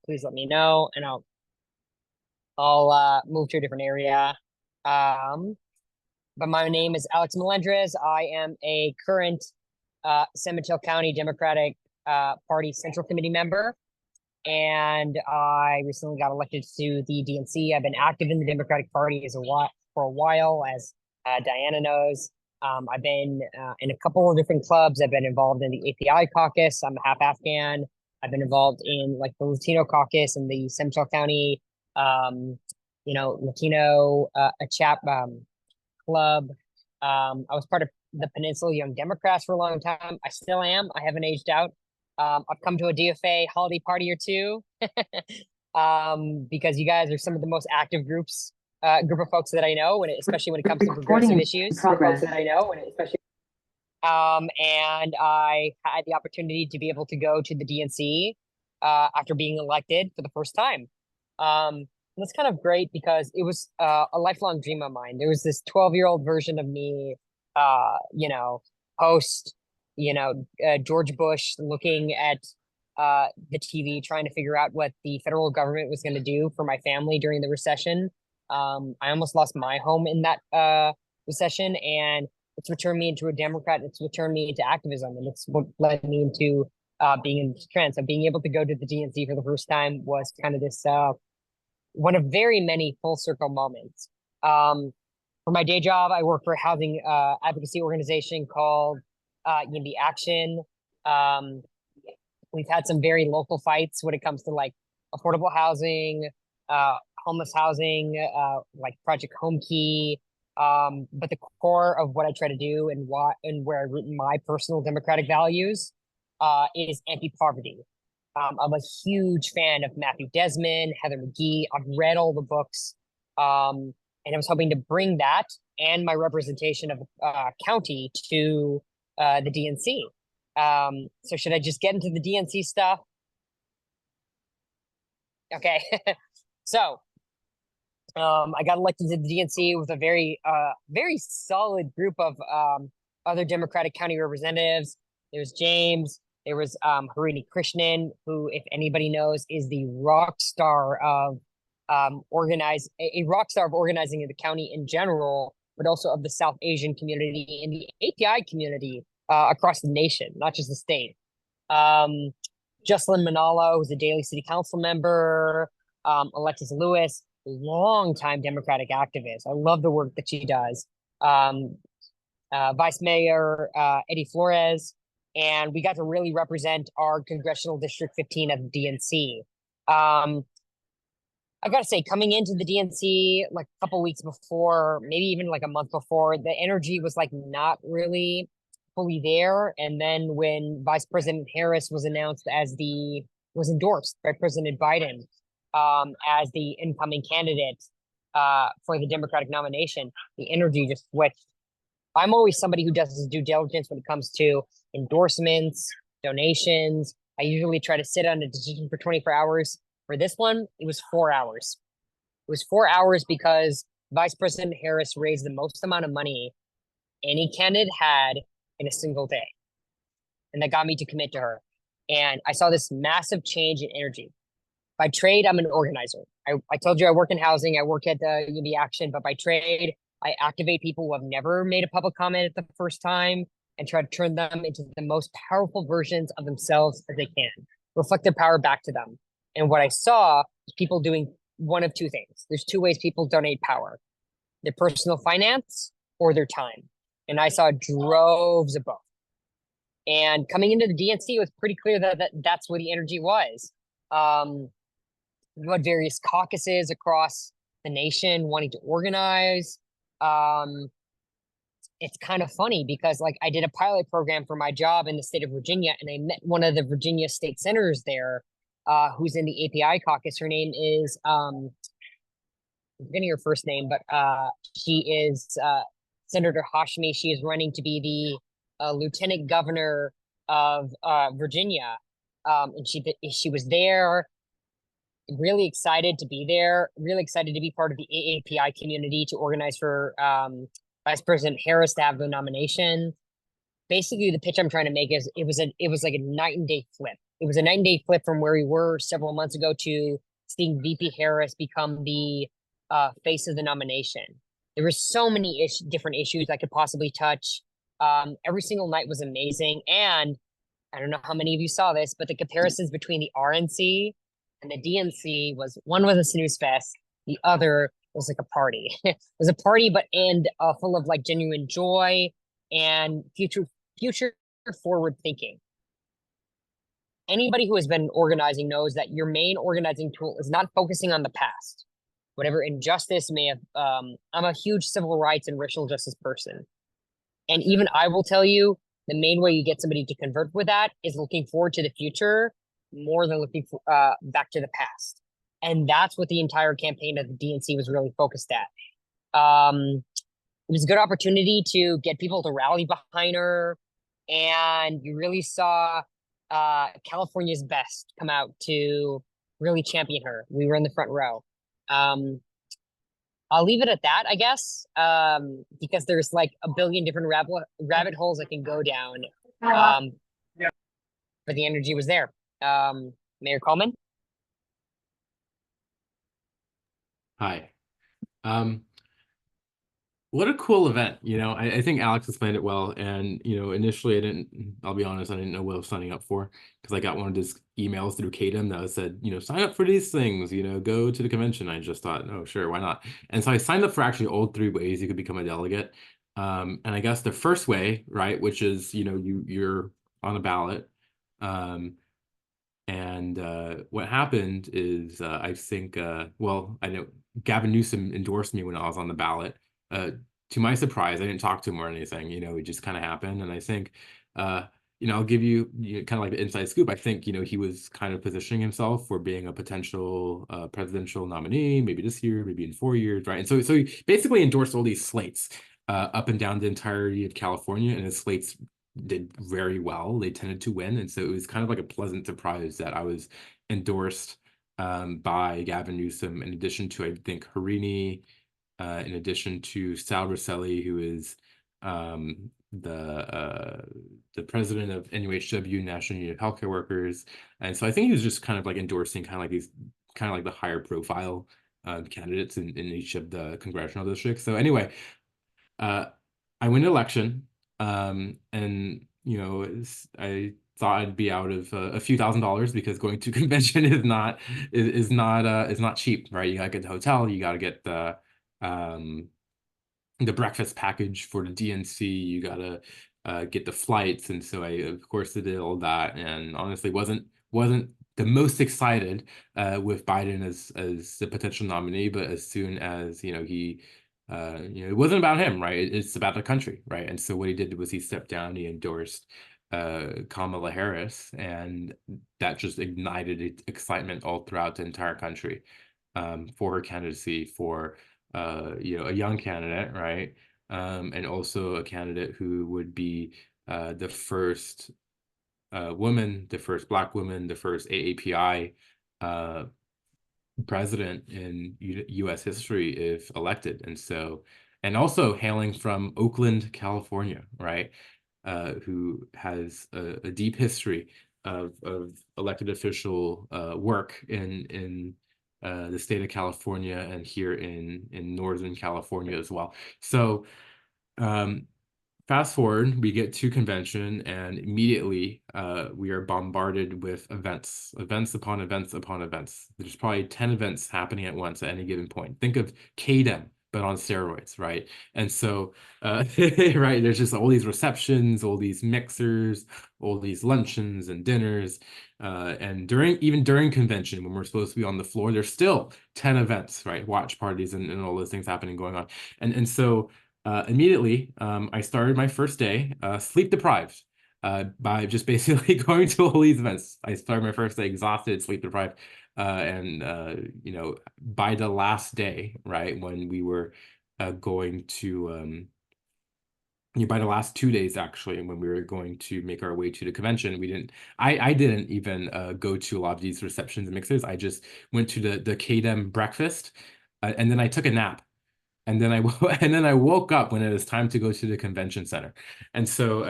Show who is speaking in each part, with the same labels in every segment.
Speaker 1: please let me know, and I'll move to a different area. Um, but my name is Alex Melendrez. I am a current San Mateo County Democratic Party Central Committee member, and I recently got elected to the DNC. I've been active in the Democratic Party for a while, as Diana knows. I've been in a couple of different clubs. I've been involved in the API caucus. I'm half Afghan. I've been involved in like the Latino caucus in the Central County, um, Latino a chap club. I was part of the Peninsula Young Democrats for a long time. I still am. I haven't aged out. I've come to a DFA holiday party or two, because you guys are some of the most active group of folks that I know, especially when it comes to
Speaker 2: Recording
Speaker 1: progressive
Speaker 2: in
Speaker 1: issues.
Speaker 2: progress.
Speaker 1: And I had the opportunity to be able to go to the DNC after being elected for the first time. That's kind of great because it was a lifelong dream of mine. There was this 12-year-old version of me, post, George Bush looking at the TV, trying to figure out what the federal government was going to do for my family during the recession. I almost lost my home in that recession, and it's what turned me into a Democrat. It's what turned me into activism, and it's what led me into being in trans. So being able to go to the DNC for the first time was kind of this one of very many full circle moments. For my day job, I work for a housing advocacy organization called Yimby Action. We've had some very local fights when it comes to like affordable housing, homeless housing, like Project Home Key. But the core of what I try to do and where I root my personal democratic values is anti-poverty. I'm a huge fan of Matthew Desmond, Heather McGhee. I've read all the books, and I was hoping to bring that and my representation of county to the DNC. So should I just get into the DNC stuff? Okay. So I got elected to the DNC with a very solid group of other Democratic county representatives. There's James. There was Harini Krishnan, who, if anybody knows, is the rock star of a rock star of organizing in the county in general, but also of the South Asian community and the API community across the nation, not just the state. Jocelyn Manalo, who's a Daly City Council member. Alexis Lewis, longtime Democratic activist. I love the work that she does. Vice Mayor Eddie Flores, and we got to really represent our congressional district 15 at the DNC. I gotta say, coming into the DNC like a couple weeks before, maybe even like a month before, the energy was like not really fully there. And then when Vice President Harris was was endorsed by President Biden as the incoming candidate for the Democratic nomination, the energy just switched. I'm always somebody who does his due diligence when it comes to endorsements, donations. I usually try to sit on a decision for 24 hours. For this one, it was 4 hours. It was 4 hours because Vice President Harris raised the most amount of money any candidate had in a single day. And that got me to commit to her. And I saw this massive change in energy. By trade, I'm an organizer. I told you I work in housing. I work at the UB Action, but by trade, I activate people who have never made a public comment at the first time and try to turn them into the most powerful versions of themselves as they can, reflect their power back to them. And what I saw was people doing one of two things. There's two ways people donate power: their personal finance or their time. And I saw droves of both. And coming into the DNC, it was pretty clear that that's where the energy was. You had various caucuses across the nation wanting to organize. It's kind of funny because like I did a pilot program for my job in the state of Virginia, and I met one of the Virginia state senators there, who's in the API caucus. Her name is I'm forgetting her first name, but she is Senator Hashmi. She is running to be the lieutenant governor of Virginia, and she was there. Really excited to be there. Really excited to be part of the AAPI community to organize for Vice President Harris to have the nomination. basically the pitch I'm trying to make is it was like a night and day flip. It was a night and day flip from where we were several months ago to seeing VP Harris become the face of the nomination. There were so many different issues I could possibly touch. Every single night was amazing, and I don't know how many of you saw this, but the comparisons between the RNC and the DNC was one was a snooze fest, the other was like a party. It was a party, but and full of like genuine joy and future forward thinking. Anybody who has been organizing knows that your main organizing tool is not focusing on the past. Whatever injustice may have, I'm a huge civil rights and racial justice person. And even I will tell you, the main way you get somebody to convert with that is looking forward to the future more than looking back to the past. And that's what the entire campaign of the DNC was really focused at. It was a good opportunity to get people to rally behind her. And you really saw California's best come out to really champion her. We were in the front row. I'll leave it at that, I guess, because there's like a billion different rabbit holes I can go down. But the energy was there. Mayor Coleman?
Speaker 2: Hi. What a cool event. I think Alex explained it well. And, initially I'll be honest, I didn't know what I was signing up for because I got one of his emails through Kadem that said, sign up for these things, go to the convention. I just thought, oh, sure, why not? And so I signed up for actually all three ways you could become a delegate. And I guess the first way, right, which is, you're on a ballot. And what happened is I think, well, I know Gavin Newsom endorsed me when I was on the ballot. To my surprise, I didn't talk to him or anything. It just kind of happened. And I think, I'll give you, kind of like the inside scoop. I think, he was kind of positioning himself for being a potential presidential nominee, maybe this year, maybe in 4 years, right? And so he basically endorsed all these slates up and down the entirety of California, and his slates did very well. They tended to win. And so it was kind of like a pleasant surprise that I was endorsed by Gavin Newsom, in addition to, I think, Harini, in addition to Sal Rosselli, who is the president of NUHW, National Union of Healthcare Workers. And so I think he was just kind of like endorsing kind of like the higher profile candidates in each of the congressional districts. So anyway, I win the election, and I thought I'd be out of a few $1,000s because going to convention is not cheap, right? You gotta get the hotel, you gotta get the breakfast package for the DNC, you gotta get the flights, and so I of course did all that, and honestly wasn't the most excited with Biden as the potential nominee, but as soon as he it wasn't about him, right? It's about the country, right? And so what he did was he stepped down, he endorsed Kamala Harris, and that just ignited excitement all throughout the entire country for her candidacy, for a young candidate, right? And also a candidate who would be the first woman, the first Black woman, the first AAPI president in U.S. history if elected. And so, and also hailing from Oakland, California, right? Who has a deep history of elected official work in the state of California and here in Northern California as well. So fast forward, we get to convention, and immediately we are bombarded with events upon events upon events. There's probably 10 events happening at once at any given point. Think of KDEM, but on steroids, right? And so, right, there's just all these receptions, all these mixers, all these luncheons and dinners. And even during convention, when we're supposed to be on the floor, there's still 10 events, right? Watch parties and all those things happening, going on. And so, immediately, I started my first day sleep deprived by just basically going to all these events. I started my first day exhausted, sleep deprived, and by the last day, right, when we were going to by the last 2 days actually, when we were going to make our way to the convention, I didn't even go to a lot of these receptions and mixers. I just went to the KDEM breakfast, and then I took a nap. And then and then I woke up when it was time to go to the convention center. And so,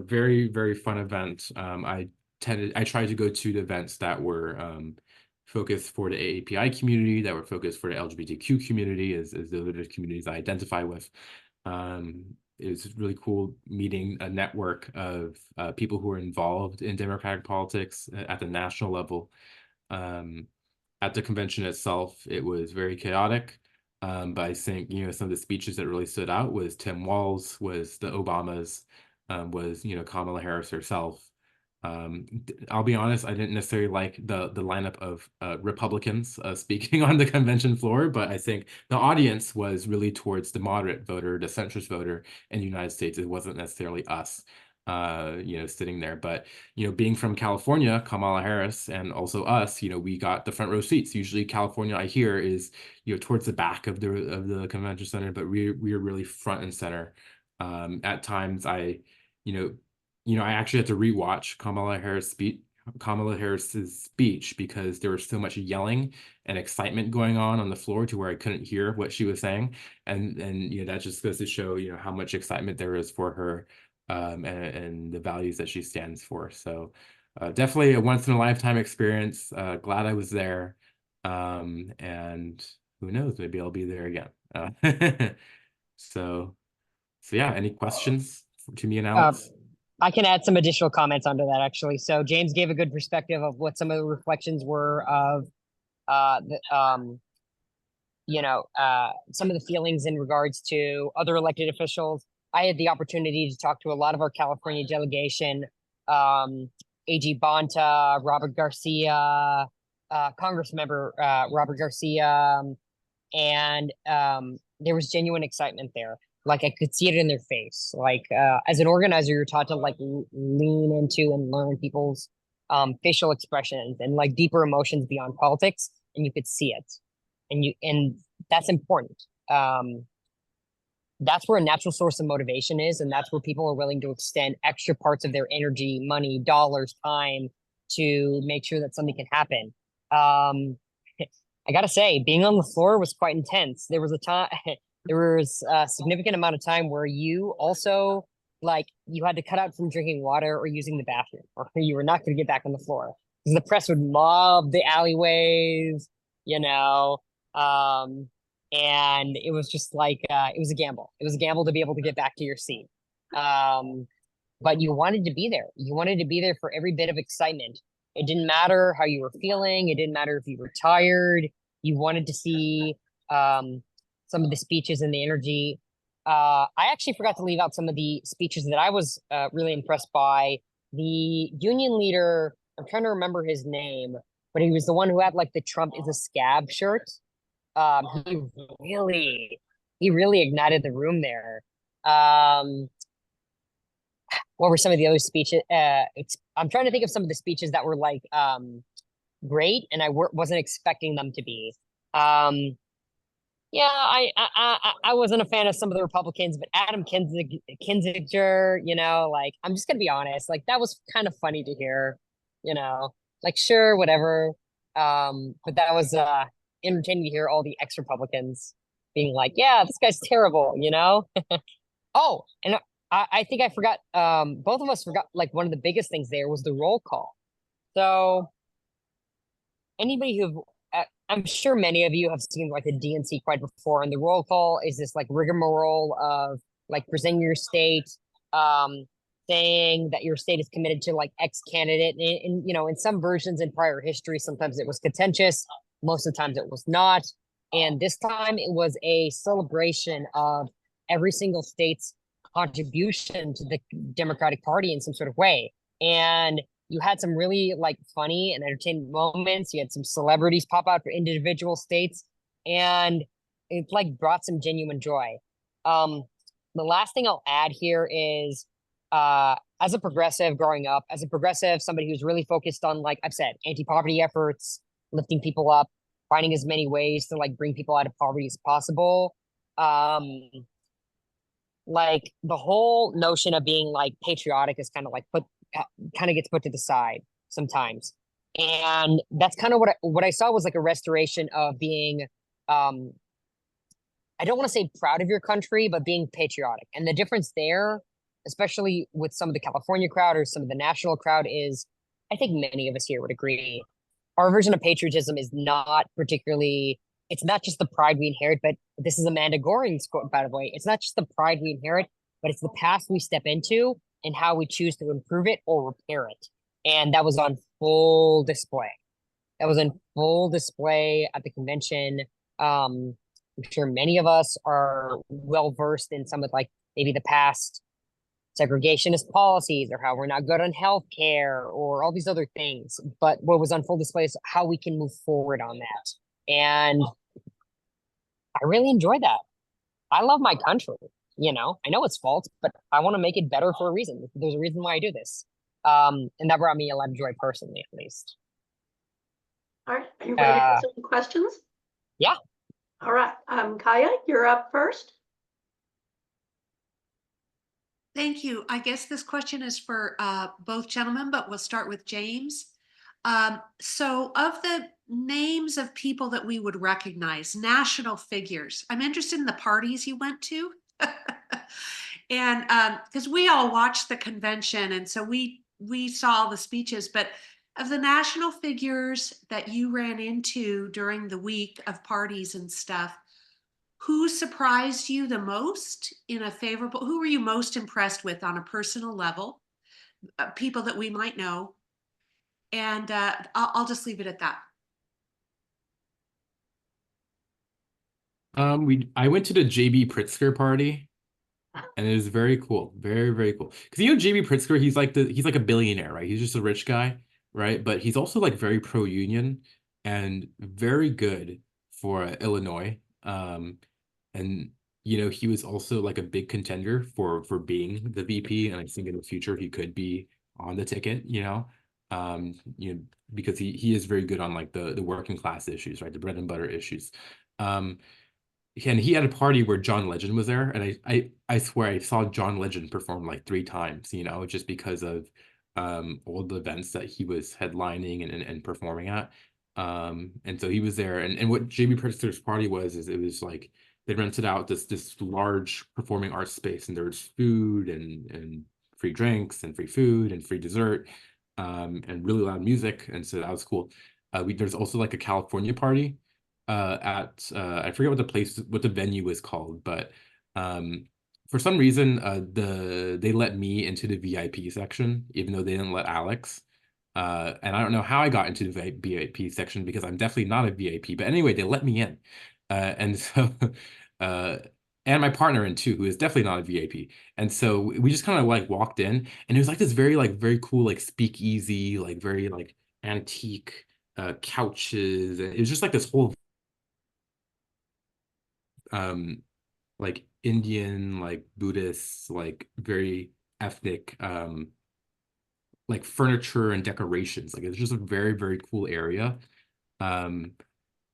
Speaker 2: very, very fun event. I tried to go to the events that were focused for the AAPI community, that were focused for the LGBTQ community, as the other communities I identify with. It was really cool meeting a network of people who are involved in democratic politics at the national level. Um, at the convention itself, it was very chaotic. But I think, some of the speeches that really stood out was Tim Walz, was the Obamas, was, Kamala Harris herself. I'll be honest, I didn't necessarily like the lineup of Republicans speaking on the convention floor, but I think the audience was really towards the moderate voter, the centrist voter in the United States. It wasn't necessarily us, sitting there. But being from California, Kamala Harris, and also us, we got the front row seats. Usually, California, I hear, is towards the back of the convention center, but we're really front and center. At times, I actually had to rewatch Kamala Harris's speech because there was so much yelling and excitement going on the floor to where I couldn't hear what she was saying, and that just goes to show how much excitement there is for her, and the values that she stands for. So definitely a once in a lifetime experience. Glad I was there, and who knows, maybe I'll be there again. So yeah, any questions to me and
Speaker 1: Uh,
Speaker 2: Alex?
Speaker 1: I can add some additional comments onto that actually. So James gave a good perspective of what some of the reflections were of the some of the feelings in regards to other elected officials. I had the opportunity to talk to a lot of our California delegation, AG Bonta, Robert Garcia, Congress member Robert Garcia, and there was genuine excitement there. Like I could see it in their face. Like as an organizer, you're taught to like lean into and learn people's facial expressions and like deeper emotions beyond politics, and you could see it, and that's important. That's where a natural source of motivation is, and that's where people are willing to extend extra parts of their energy, money, dollars, time to make sure that something can happen. I gotta say, being on the floor was quite intense. There was a time, there was a significant amount of time where you also like you had to cut out from drinking water or using the bathroom, or you were not going to get back on the floor because the press would mob the alleyways, you know. Um, and it was just like it was a gamble. It was a gamble to be able to get back to your seat. Um, but you wanted to be there. You wanted to be there for every bit of excitement. It didn't matter how you were feeling. It didn't matter if you were tired. You wanted to see some of the speeches and the energy. I actually forgot to leave out some of the speeches that I was really impressed by. The union leader, I'm trying to remember his name, but he was the one who had like the Trump is a scab shirt. He really, he really ignited the room there. What were some of the other speeches? I'm trying to think of some of the speeches that were like great, and I wasn't expecting them to be. Um, yeah, I wasn't a fan of some of the Republicans, but Adam Kinzinger, like I'm just gonna be honest, like that was kind of funny to hear, like sure, whatever. But that was entertaining to hear all the ex-Republicans being like, yeah, this guy's terrible. Oh, and I think I forgot, both of us forgot like one of the biggest things there was the roll call. So anybody I'm sure many of you have seen like the DNC quite before, and the roll call is this like rigmarole of like presenting your state, um, saying that your state is committed to like X candidate. And in some versions in prior history, sometimes it was contentious, most of the times it was not. And this time it was a celebration of every single state's contribution to the Democratic Party in some sort of way. And you had some really like funny and entertaining moments. You had some celebrities pop out for individual states, and it like brought some genuine joy. The last thing I'll add here is, as a progressive growing up, as a progressive, somebody who's really focused on, like I've said, anti-poverty efforts, lifting people up, finding as many ways to like bring people out of poverty as possible. Like the whole notion of being like patriotic is kind of like kind of gets put to the side sometimes. And that's kind of what I saw was like a restoration of being I don't want to say proud of your country, but being patriotic. And the difference there, especially with some of the California crowd or some of the national crowd, is I think many of us here would agree our version of patriotism is not particularly, it's not just the pride we inherit, but this is Amanda Goring's quote, by the way. It's not just the pride we inherit, but it's the path we step into and how we choose to improve it or repair it. And that was on full display. That was in full display at the convention. I'm sure many of us are well versed in some of like maybe the past segregationist policies or how we're not good on healthcare or all these other things. But what was on full display is how we can move forward on that. And I really enjoy that. I love my country. I know it's fault, but I want to make it better for a reason. There's a reason why I do this. And that brought me a lot of joy personally, at least.
Speaker 3: All right, are you ready for some questions?
Speaker 1: Yeah.
Speaker 3: All right, Kaya, you're up first.
Speaker 4: Thank you. I guess this question is for both gentlemen, but we'll start with James. So of the names of people that we would recognize, national figures, I'm interested in the parties you went to. And because we all watched the convention, and so we saw the speeches, but of the national figures that you ran into during the week of parties and stuff, who surprised you the most in a favorable, who were you most impressed with on a personal level? People that we might know. And I'll just leave it at that.
Speaker 2: I went to the JB Pritzker party, and it was very cool, very, very cool. Because JB Pritzker, he's like a billionaire, right? He's just a rich guy, right? But he's also like very pro-union and very good for Illinois. And he was also like a big contender for being the VP, and I think in the future he could be on the ticket, because he is very good on like the working class issues, right? The bread and butter issues. And he had a party where John Legend was there, and I swear I saw John Legend perform like 3 times, just because of all the events that he was headlining and performing at. And so he was there, and what JB Pritzker's party is it was like they rented out this large performing arts space, and there was food and free drinks and free food and free dessert, and really loud music, and so that was cool. There's also like a California party at I forget what the venue was called, but for some reason they let me into the VIP section, even though they didn't let Alex. And I don't know how I got into the VIP section because I'm definitely not a VIP. But anyway, they let me in. And so, and my partner in too, who is definitely not a VIP. And so we just kind of like walked in, and it was like this very cool, like speakeasy, like very like antique couches. And it was just like this whole like Indian, like Buddhist, like very ethnic like furniture and decorations. Like it's just a very cool area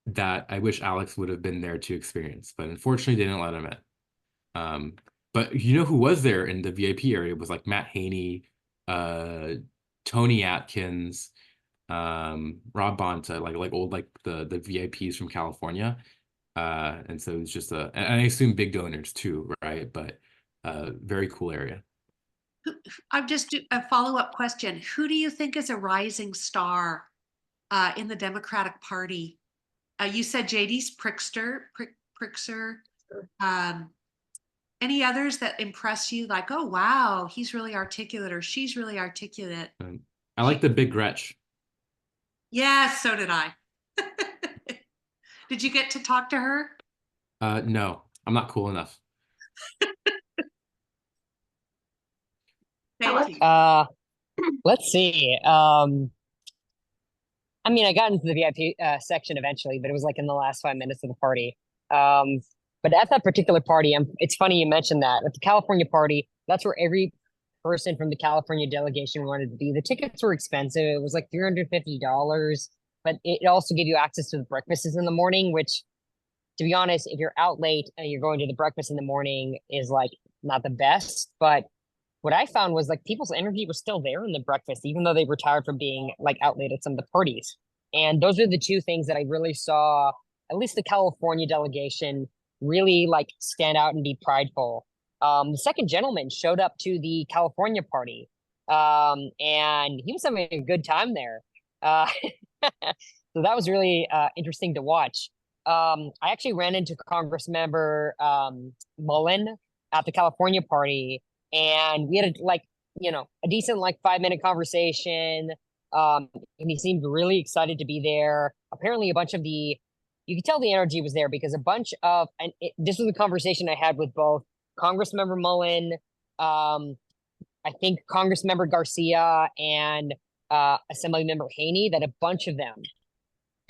Speaker 2: that I wish Alex would have been there to experience, but unfortunately they didn't let him in. But who was there in the VIP area was like Matt Haney, Tony Atkins, Rob Bonta, like old like the VIPs from California. And so it's just and I assume big donors too, right? But very cool area.
Speaker 4: I've just a follow-up question. Who do you think is a rising star in the Democratic Party? You said JD's Pritzker. Any others that impress you? Like, oh wow, he's really articulate, or she's really articulate.
Speaker 2: I like the big Gretch.
Speaker 4: Yeah, so did I. Did you get to talk to her?
Speaker 2: No, I'm not cool enough.
Speaker 4: Thank you.
Speaker 1: Let's see. I mean, I got into the VIP section eventually, but it was like in the last 5 minutes of the party. But at that particular party, it's funny you mentioned that. At the California party, that's where every person from the California delegation wanted to be. The tickets were expensive. It was like $350, but it also gave you access to the breakfasts in the morning, which, to be honest, if you're out late and you're going to the breakfast in the morning is like not the best. But what I found was like people's energy was still there in the breakfast, even though they retired from being like out late at some of the parties. And those are the two things that I really saw, at least the California delegation really like stand out and be prideful. The second gentleman showed up to the California party, and he was having a good time there. So that was really interesting to watch. I actually ran into Congress member Mullen at the California party, and we had a decent 5-minute conversation. And he seemed really excited to be there. Apparently, you could tell the energy was there because this was a conversation I had with both Congressmember Mullen, I think Congressmember Garcia, and Assemblymember Haney, that a bunch of them,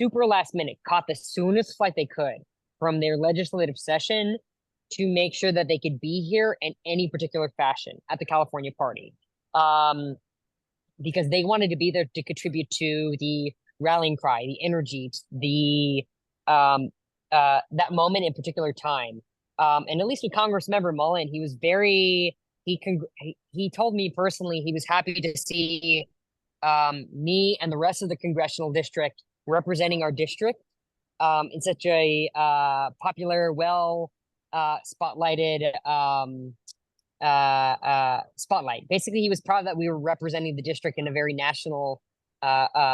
Speaker 1: super last minute, caught the soonest flight they could from their legislative session to make sure that they could be here in any particular fashion at the California party. Because they wanted to be there to contribute to the rallying cry, the energy, that moment in particular time. And at least with Congressmember Mullen, he was he told me personally he was happy to see me and the rest of the congressional district representing our district in such a popular, spotlighted spotlight. Basically, he was proud that we were representing the district in a very national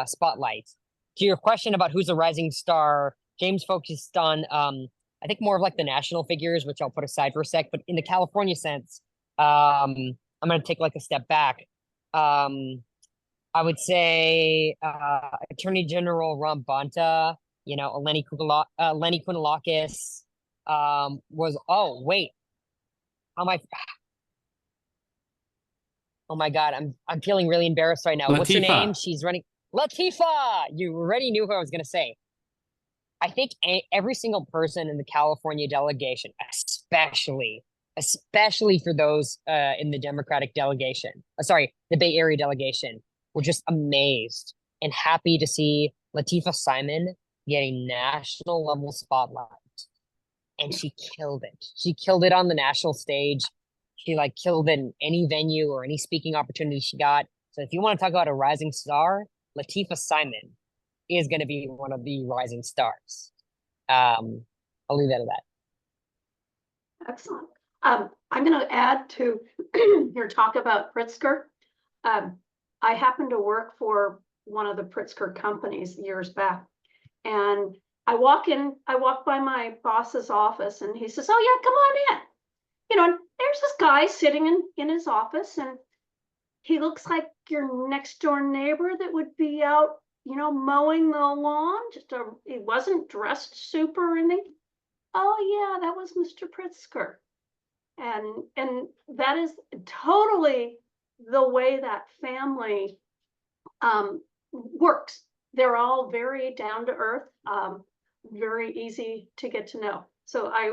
Speaker 1: spotlight. To your question about who's a rising star, James focused on I think more of the national figures, which I'll put aside for a sec. But in the California sense, I'm going to take a step back. I would say Attorney General Ron Bonta, Lenny Kounalakis was. Oh wait, how am I? Oh my God, I'm feeling really embarrassed right now.
Speaker 2: Latifah.
Speaker 1: What's her name? She's running. Latifah! You already knew who I was going to say. I think every single person in the California delegation, especially for those in the Democratic delegation, the Bay Area delegation, were just amazed and happy to see Latifah Simon get a national level spotlight. And she killed it. She killed it on the national stage. She killed it in any venue or any speaking opportunity she got. So if you want to talk about a rising star, Latifah Simon is going to be one of the rising stars. I'll leave that at that.
Speaker 3: Excellent. I'm going to add to your talk about Pritzker. I happened to work for one of the Pritzker companies years back, and I walk by my boss's office, and he says, "Oh yeah, come on in." And there's this guy sitting in his office, and he looks like your next door neighbor that would be out, mowing the lawn. He wasn't dressed super or anything. Oh yeah, that was Mr. Pritzker. And that is totally the way that family works. They're all very down to earth, very easy to get to know. So I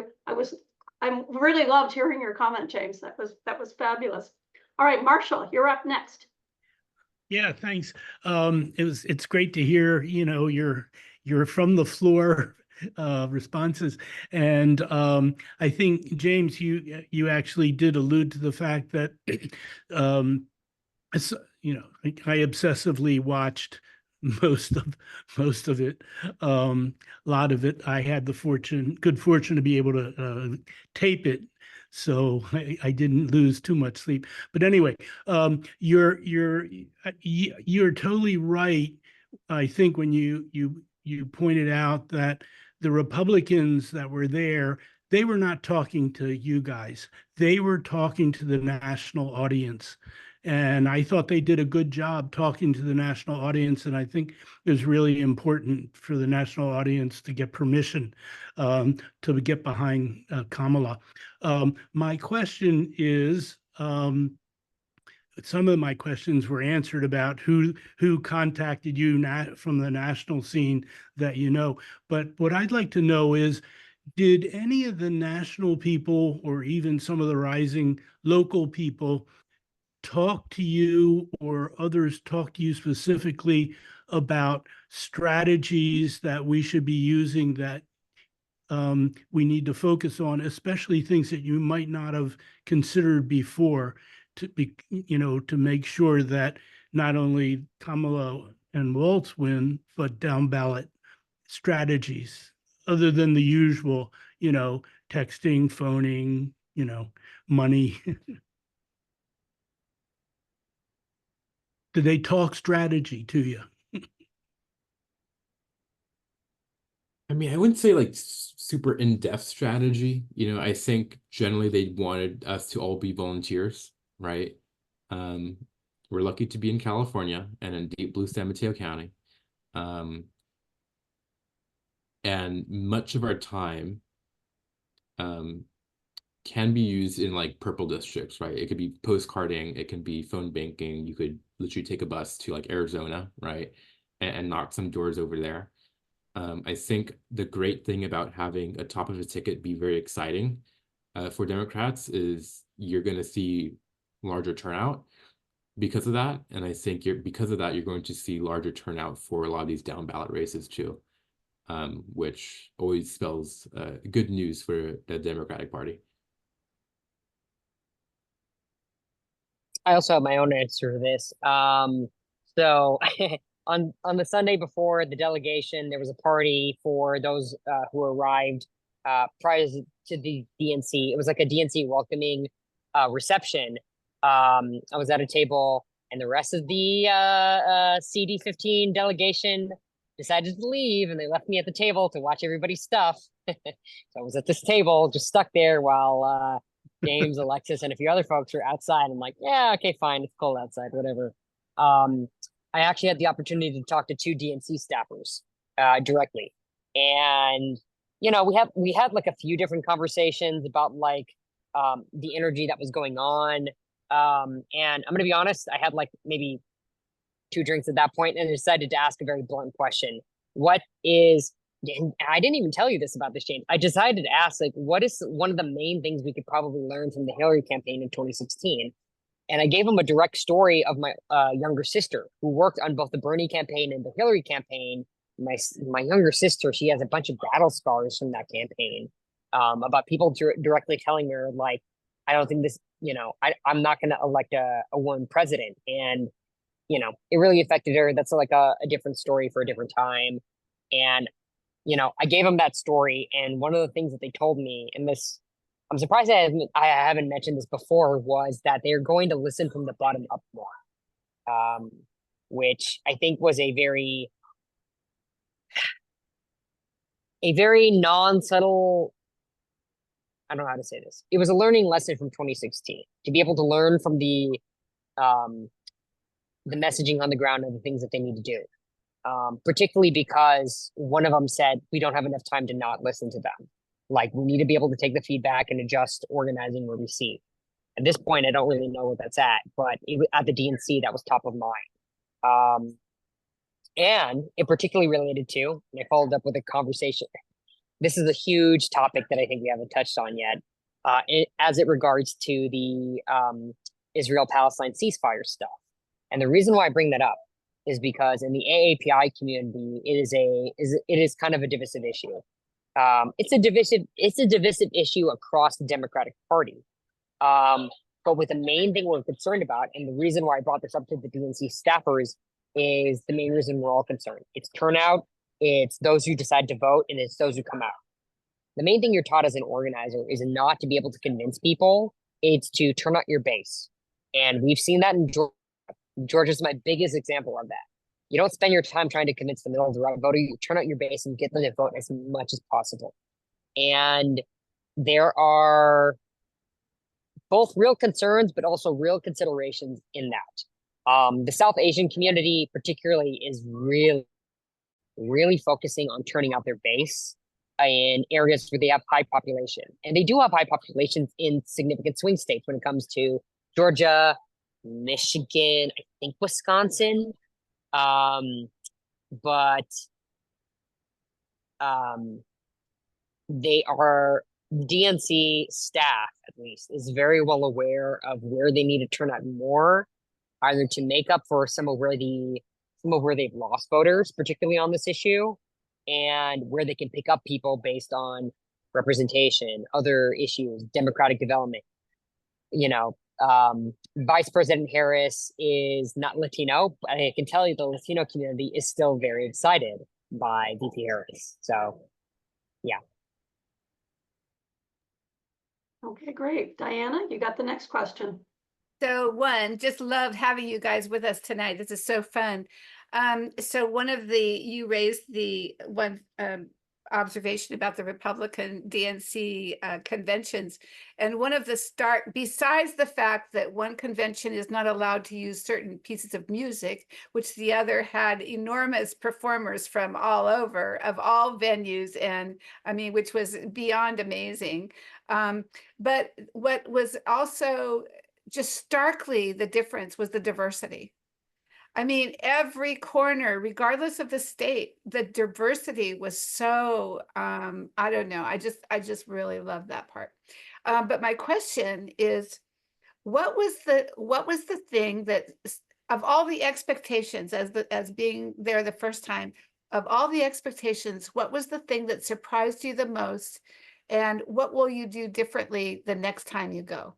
Speaker 3: really loved hearing your comment, James. That was fabulous. All right, Marshall, you're up next.
Speaker 5: Yeah, thanks. It's great to hear, you're from the floor responses. And I think, James, you actually did allude to the fact that I obsessively watched most of it. A lot of it I had the good fortune to be able to tape it, so I didn't lose too much sleep. But anyway, you're totally right. I think when you pointed out that the Republicans that were there, they were not talking to you guys. They were talking to the national audience. And I thought they did a good job talking to the national audience. And I think it was really important for the national audience to get permission to get behind Kamala. My question is, some of my questions were answered about who contacted you from the national scene that you know. But what I'd like to know is, did any of the national people or even some of the rising local people talk to you, or others talk to you specifically about strategies that we should be using, that we need to focus on, especially things that you might not have considered before, to make sure that not only Kamala and Waltz win, but down ballot strategies other than the usual, texting, phoning, money? Do they talk strategy to you?
Speaker 2: I mean, I wouldn't say like super in-depth strategy. I think generally they wanted us to all be volunteers, right? Um, we're lucky to be in California and in deep blue San Mateo County. And much of our time can be used in like purple districts, right? It could be postcarding, it can be phone banking. You could literally take a bus to like Arizona, right? And knock some doors over there. I think the great thing about having a top of a ticket be very exciting for Democrats is you're going to see larger turnout because of that. And I think because of that, you're going to see larger turnout for a lot of these down ballot races too, which always spells good news for the Democratic Party.
Speaker 1: I also have my own answer to this. So on the Sunday before the delegation, there was a party for those who arrived prior to the DNC. It was like a DNC welcoming reception. I was at a table, and the rest of the CD15 delegation decided to leave, and they left me at the table to watch everybody's stuff. So I was at this table, just stuck there while James, Alexis, and a few other folks were outside. I'm like, yeah, okay, fine. It's cold outside, whatever. I actually had the opportunity to talk to two DNC staffers directly. And, we had like a few different conversations about like the energy that was going on. And I'm going to be honest, I had like maybe 2 drinks at that point and decided to ask a very blunt question. And I didn't even tell you this about this, James. I decided to ask, like, what is one of the main things we could probably learn from the Hillary campaign in 2016? And I gave him a direct story of my younger sister who worked on both the Bernie campaign and the Hillary campaign. My younger sister, she has a bunch of battle scars from that campaign about people directly telling her, like, I don't think this, I'm not going to elect a woman president. And, it really affected her. That's like a different story for a different time. And I gave them that story, and one of the things that they told me, and this, I'm surprised I haven't mentioned this before, was that they're going to listen from the bottom up more, which I think was a very non-subtle. I don't know how to say this. It was a learning lesson from 2016 to be able to learn from the messaging on the ground and the things that they need to do. Particularly because one of them said, we don't have enough time to not listen to them. Like, we need to be able to take the feedback and adjust organizing where we see. At this point, I don't really know where that's at, but at the DNC, that was top of mind. And it particularly related to, and I followed up with a conversation. This is a huge topic that I think we haven't touched on yet, as it regards to the Israel-Palestine ceasefire stuff. And the reason why I bring that up is because in the AAPI community, it is kind of a divisive issue. It's a divisive issue across the Democratic Party. But with the main thing we're concerned about, and the reason why I brought this up to the DNC staffers, is the main reason we're all concerned. It's turnout, it's those who decide to vote, and it's those who come out. The main thing you're taught as an organizer is not to be able to convince people, it's to turn out your base. And we've seen that in Georgia. Georgia's my biggest example of that. You don't spend your time trying to convince the middle of the road voter. You turn out your base and get them to vote as much as possible. And there are both real concerns, but also real considerations in that. The South Asian community particularly is really, really focusing on turning out their base in areas where they have high population. And they do have high populations in significant swing states when it comes to Georgia, Michigan, I think Wisconsin. But they are, DNC staff at least is very well aware of where they need to turn out more, either to make up for some of where they've lost voters, particularly on this issue, and where they can pick up people based on representation, other issues, democratic development. Vice President Harris is not Latino, but I can tell you the Latino community is still very excited by VP Harris. So Yeah.
Speaker 3: Okay, great. Diana, you got the next question.
Speaker 6: So one, just loved having you guys with us tonight. This is so fun. So you raised the one observation about the Republican DNC conventions. And one of besides the fact that one convention is not allowed to use certain pieces of music, which the other had enormous performers from all over of all venues. And I mean, which was beyond amazing. But what was also just starkly the difference was the diversity. I mean, every corner, regardless of the state, the diversity was so, I don't know. I just really love that part. But my question is, what was the thing that of all the expectations as being there the first time, of all the expectations, what was the thing that surprised you the most? And what will you do differently the next time you go?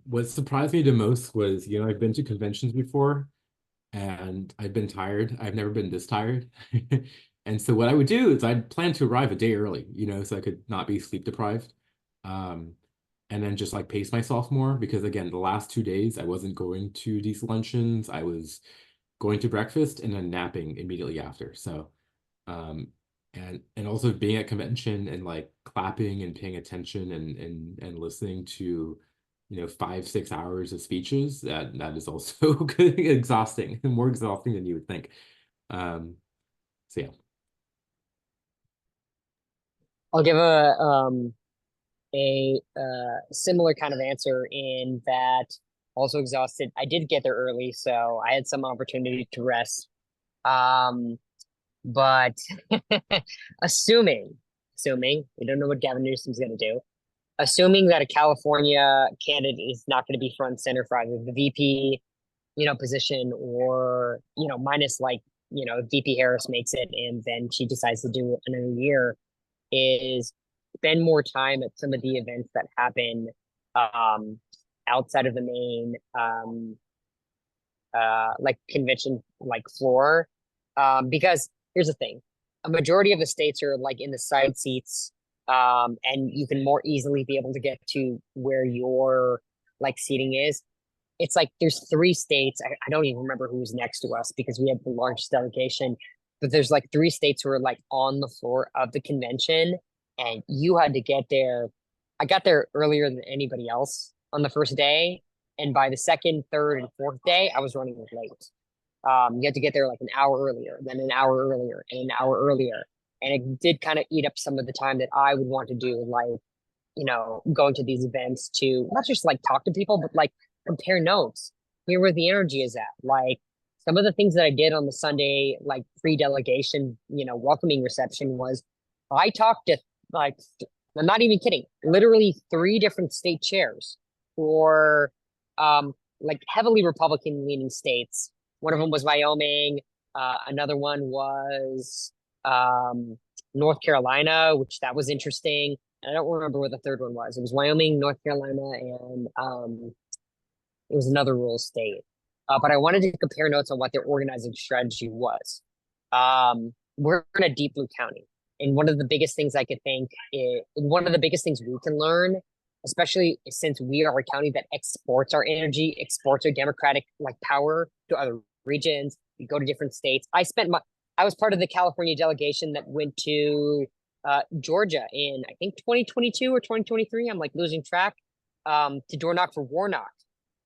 Speaker 2: What surprised me the most was, I've been to conventions before and I've been tired. I've never been this tired. And so what I would do is I'd plan to arrive a day early, so I could not be sleep deprived. And then just like pace myself more because again, the last 2 days I wasn't going to these luncheons. I was going to breakfast and then napping immediately after. So, and also being at convention and like clapping and paying attention and listening to 5-6 hours of speeches, that is also good, exhausting, more exhausting than you would think. So yeah.
Speaker 1: I'll give a similar kind of answer in that also exhausted. I did get there early, so I had some opportunity to rest. But assuming we don't know what Gavin Newsom's going to do, assuming that a California candidate is not going to be front and center for either the VP, position or, minus like, VP Harris makes it and then she decides to do another year, is spend more time at some of the events that happen outside of the main like convention like floor. Because here's the thing, a majority of the states are like in the side seats, and you can more easily be able to get to where your like seating is. It's like there's 3 states. I don't even remember who's next to us because we had the largest delegation, but there's like 3 states who are like on the floor of the convention, and you had to get there. I got there earlier than anybody else on the first day, and by the second, third, and fourth day, I was running late. You had to get there like an hour earlier, then an hour earlier, and an hour earlier. And it did kind of eat up some of the time that I would want to do, like, going to these events to not just like talk to people, but like compare notes, hear where the energy is at. Like some of the things that I did on the Sunday, like pre-delegation, welcoming reception was I talked to like, I'm not even kidding, literally 3 different state chairs for like heavily Republican leaning states. One of them was Wyoming. Another one was North Carolina, which that was interesting. And I don't remember what the third one was. It was Wyoming, North Carolina, and it was another rural state. But I wanted to compare notes on what their organizing strategy was. We're in a deep blue county. And one of the biggest things I could think is one of the biggest things we can learn, especially since we are a county that exports our energy, exports our democratic like power to other regions. We go to different states. I was part of the California delegation that went to Georgia in I think 2022 or 2023. I'm like losing track. To door knock for Warnock.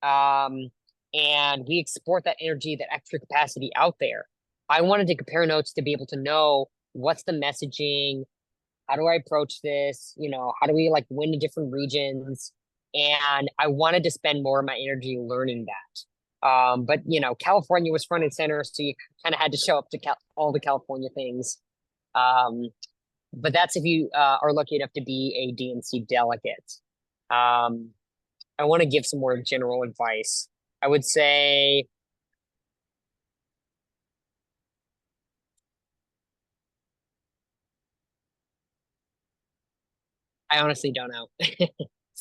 Speaker 1: And we export that energy, that extra capacity out there. I wanted to compare notes to be able to know what's the messaging, how do I approach this, how do we like win in different regions, and I wanted to spend more of my energy learning that. But California was front and center, so you kind of had to show up to all the California things. But that's if you are lucky enough to be a DNC delegate. I want to give some more general advice. I would say I honestly don't know.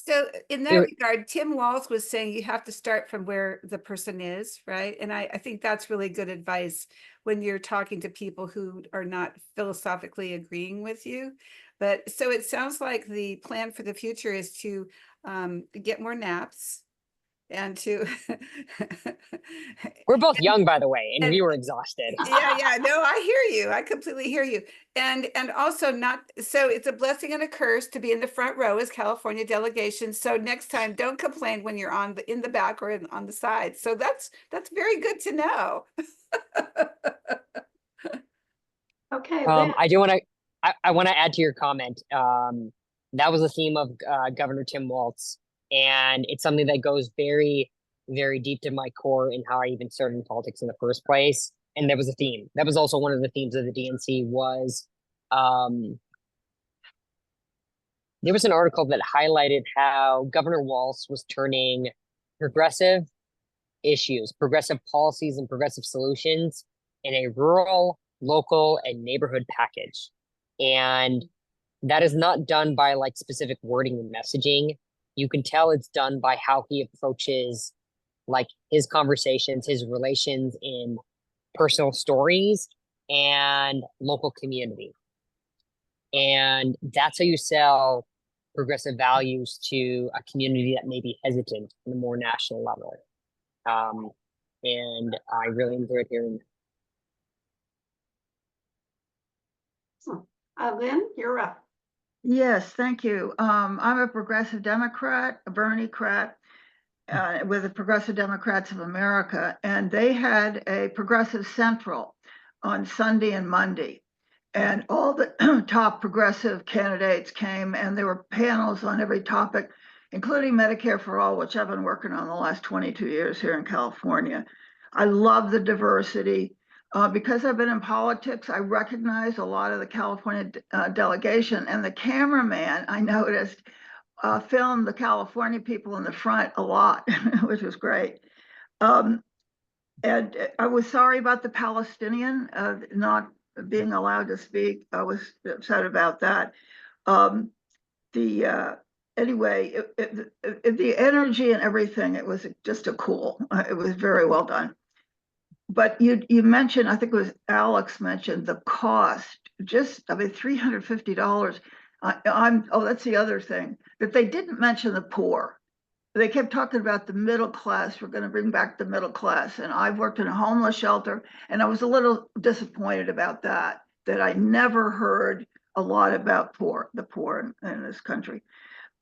Speaker 6: So in that
Speaker 1: It-
Speaker 6: regard, Tim Walz was saying you have to start from where the person is, right? And I think that's really good advice when you're talking to people who are not philosophically agreeing with you. But so it sounds like the plan for the future is to get more naps and to
Speaker 1: We're both young, by the way, and
Speaker 6: and-
Speaker 1: we were exhausted.
Speaker 6: yeah, no, I hear you. I completely hear you. And also not, so it's a blessing and a curse to be in the front row as California delegation. So next time, don't complain when you're in the back or on the side. So that's very good to know.
Speaker 3: Okay, Lynn,
Speaker 1: I do want to. I want to add to your comment. That was the theme of Governor Tim Walz, and it's something that goes very, very deep to my core in how I even started in politics in the first place. And there was a theme. That was also one of the themes of the DNC was, there was an article that highlighted how Governor Walz was turning progressive issues, progressive policies, and progressive solutions in a rural, local, and neighborhood package. And that is not done by like specific wording and messaging. You can tell it's done by how he approaches like his conversations, his relations in personal stories and local community. And that's how you sell progressive values to a community that may be hesitant on a more national level. And I really enjoyed hearing that.
Speaker 3: Lynn, you're up.
Speaker 7: Yes, thank you. I'm a progressive Democrat, a Bernie-crat, with the Progressive Democrats of America, and they had a Progressive Central on Sunday and Monday. And all the top progressive candidates came, and there were panels on every topic, including Medicare for All, which I've been working on the last 22 years here in California. I love the diversity. Because I've been in politics, I recognize a lot of the California delegation, and the cameraman, I noticed, filmed the California people in the front a lot, which was great. And I was sorry about the Palestinian not being allowed to speak. I was upset about that. Anyway, the energy and everything, it was just a cool. It was very well done. But you mentioned, I think it was Alex mentioned the cost. Just, I mean, $350. That's the other thing that they didn't mention the poor. They kept talking about the middle class. We're going to bring back the middle class. And I've worked in a homeless shelter, and I was a little disappointed about that I never heard a lot about the poor in this country.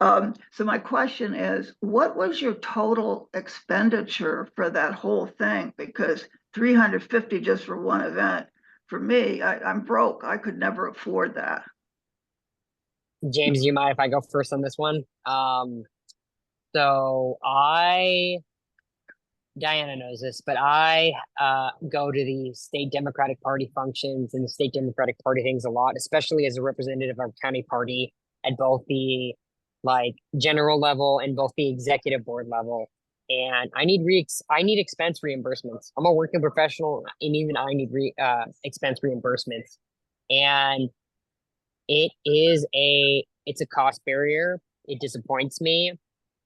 Speaker 7: So my question is, what was your total expenditure for that whole thing? Because $350 just for one event, for me, I'm broke. I could never afford that.
Speaker 1: James, do you mind if I go first on this one? So Diana knows this, but I go to the state Democratic Party functions and the state Democratic Party things a lot, especially as a representative of our county party at both the like general level and both the executive board level. And I need expense reimbursements. I'm a working professional, and even I need expense reimbursements. And it's a cost barrier. It disappoints me.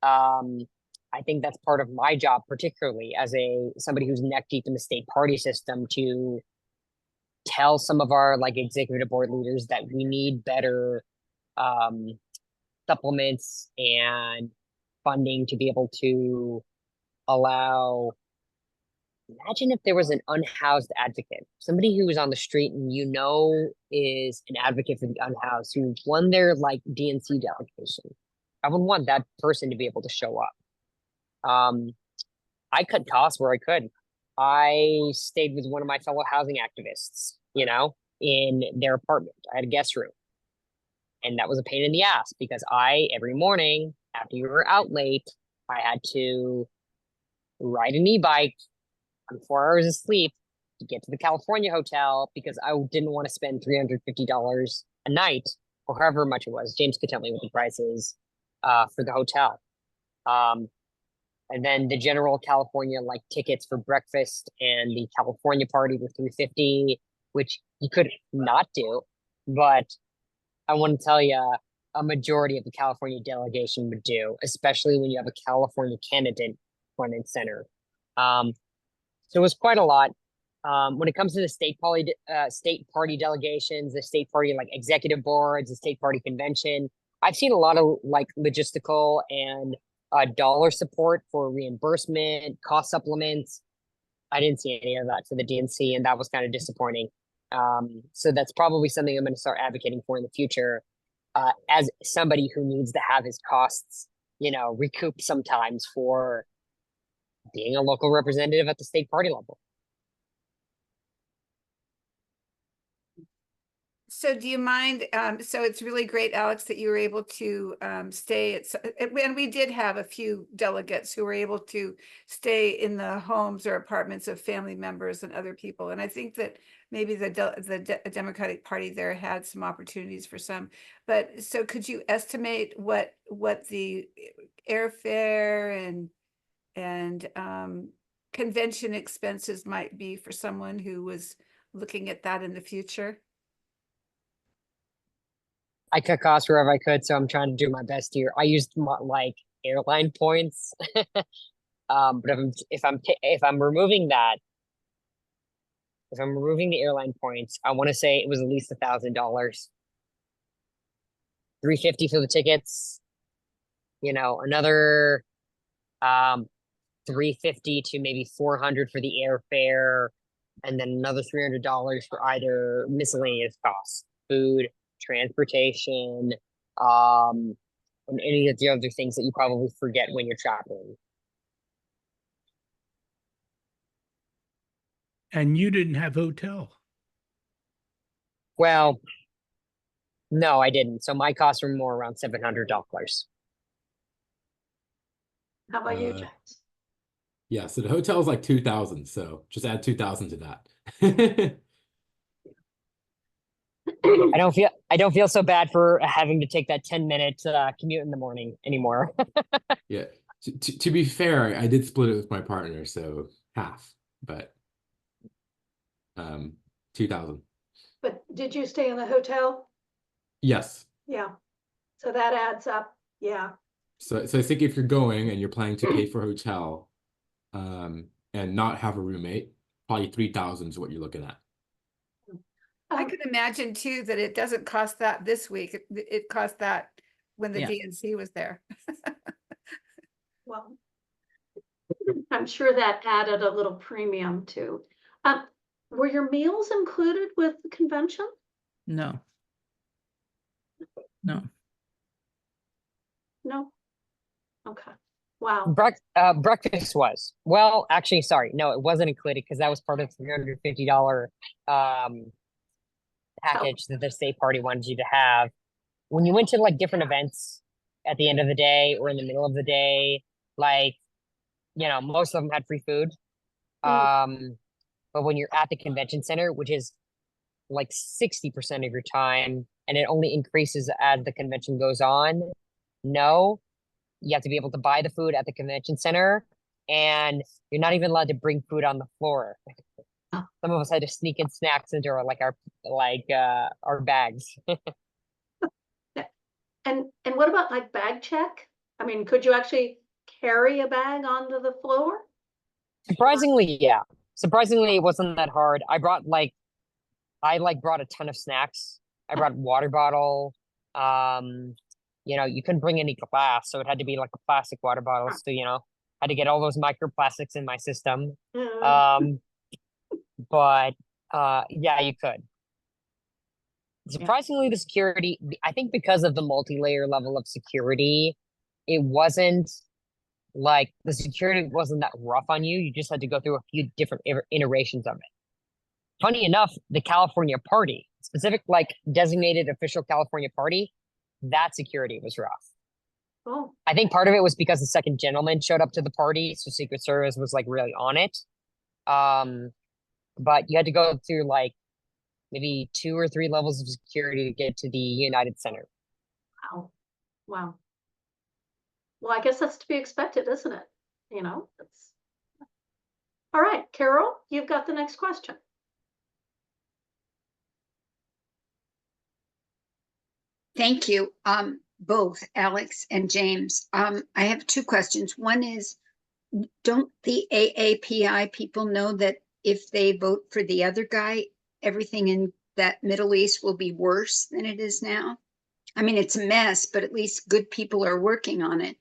Speaker 1: I think that's part of my job, particularly as somebody who's neck deep in the state party system, to tell some of our like executive board leaders that we need better supplements and funding to be able to allow. Imagine if there was an unhoused advocate, somebody who was on the street and is an advocate for the unhoused, who won their like DNC delegation. I would want that person to be able to show up. I cut costs where I could. I stayed with one of my fellow housing activists, in their apartment. I had a guest room. And that was a pain in the ass because every morning after you were out late, I had to ride an e-bike on 4 hours of sleep to get to the California hotel because I didn't want to spend $350 a night or however much it was. James could tell me what the price is for the hotel. And then the general California like tickets for breakfast and the California party were $350, which you could not do. But I want to tell you, a majority of the California delegation would do, especially when you have a California candidate front and center. So it was quite a lot. When it comes to the state party delegations, the state party like executive boards, the state party convention, I've seen a lot of like logistical and dollar support for reimbursement, cost supplements. I didn't see any of that for the DNC, and that was kind of disappointing. So that's probably something I'm going to start advocating for in the future, as somebody who needs to have his costs, recouped sometimes for being a local representative at the state party level.
Speaker 6: So do you mind, so it's really great, Alex, that you were able to stay and we did have a few delegates who were able to stay in the homes or apartments of family members and other people. And I think that maybe the Democratic Party there had some opportunities for some. But so could you estimate what the airfare and convention expenses might be for someone who was looking at that in the future?
Speaker 1: I cut costs wherever I could, so I'm trying to do my best here. I used like airline points, but if I'm removing that, if I'm removing the airline points, I want to say it was at least $1,000, $350 for the tickets. Another $350 to maybe $400 for the airfare, and then another $300 for either miscellaneous costs, food, transportation, and any of the other things that you probably forget when you're traveling.
Speaker 5: And you didn't have hotel.
Speaker 1: Well, no, I didn't. So my costs were more around $700.
Speaker 3: How about you, James?
Speaker 2: Yeah, so the hotel is like 2,000, so just add 2,000 to that.
Speaker 1: I don't feel so bad for having to take that 10-minute commute in the morning anymore.
Speaker 2: Yeah. To be fair, I did split it with my partner, so half, but 2,000.
Speaker 3: But did you stay in the hotel?
Speaker 2: Yes.
Speaker 3: Yeah. So that adds up. Yeah.
Speaker 2: So I think if you're going and you're planning to pay for a hotel, and not have a roommate, probably 3,000 is what you're looking at.
Speaker 6: I could imagine too that it doesn't cost that this week. It cost that when the DNC was there.
Speaker 3: Well, I'm sure that added a little premium too. Were your meals included with the convention?
Speaker 8: No. No.
Speaker 3: No. Okay. Wow.
Speaker 1: Breakfast was. Well, actually, sorry. No, it wasn't included because that was part of the $350 package that the state party wanted you to have. When you went to like different events at the end of the day or in the middle of the day, like, most of them had free food. But when you're at the convention center, which is like 60% of your time, and it only increases as the convention goes on, no, you have to be able to buy the food at the convention center, and you're not even allowed to bring food on the floor. Some of us had to sneak in snacks into our bags.
Speaker 3: And what about like bag check? I mean, could you actually carry a bag onto the floor?
Speaker 1: Surprisingly, yeah. Surprisingly, it wasn't that hard. I brought a ton of snacks. I brought water bottle. You couldn't bring any glass, so it had to be like a plastic water bottle. So, had to get all those microplastics in my system. But yeah, you could. Surprisingly, the security, I think because of the multi-layer level of security, it wasn't like the security wasn't that rough on you. You just had to go through a few different iterations of it. Funny enough, the California party, specific like designated official California party, that security was rough.
Speaker 3: Oh.
Speaker 1: I think part of it was because the second gentleman showed up to the party, so Secret Service was like really on it. But you had to go through like maybe 2 or 3 levels of security to get to the United Center.
Speaker 3: Wow. Wow. Well, I guess that's to be expected, isn't it? That's all right. Carol, you've got the next question.
Speaker 8: Thank you, both Alex and James. I have two questions. One is, don't the AAPI people know that if they vote for the other guy, everything in that Middle East will be worse than it is now? I mean, it's a mess, but at least good people are working on it.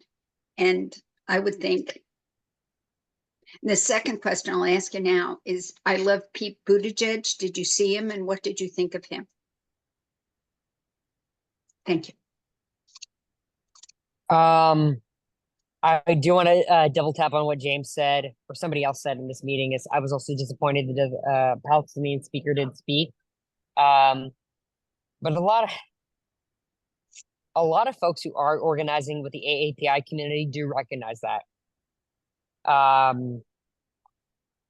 Speaker 8: And I would think. The second question I'll ask you now is, I love Pete Buttigieg. Did you see him and what did you think of him? Thank you.
Speaker 1: I do want to double tap on what James said, or somebody else said in this meeting. Is I was also disappointed that the Palestinian speaker didn't speak. But a lot of folks who are organizing with the AAPI community do recognize that.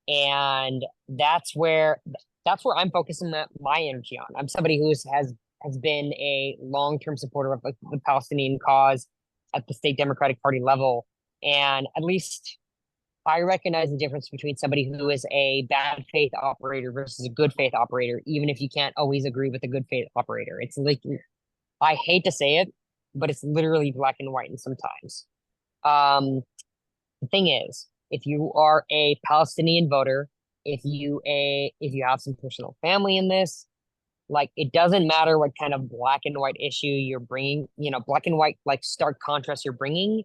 Speaker 1: And that's where I'm focusing my energy on. I'm somebody who has been a long-term supporter of the Palestinian cause at the state Democratic Party level. And at least I recognize the difference between somebody who is a bad faith operator versus a good faith operator, even if you can't always agree with the good faith operator. It's like, I hate to say it, but it's literally black and white sometimes. The thing is, if you are a Palestinian voter, if you have some personal family in this, like, it doesn't matter what kind of black and white issue you're bringing, black and white, like, stark contrast you're bringing,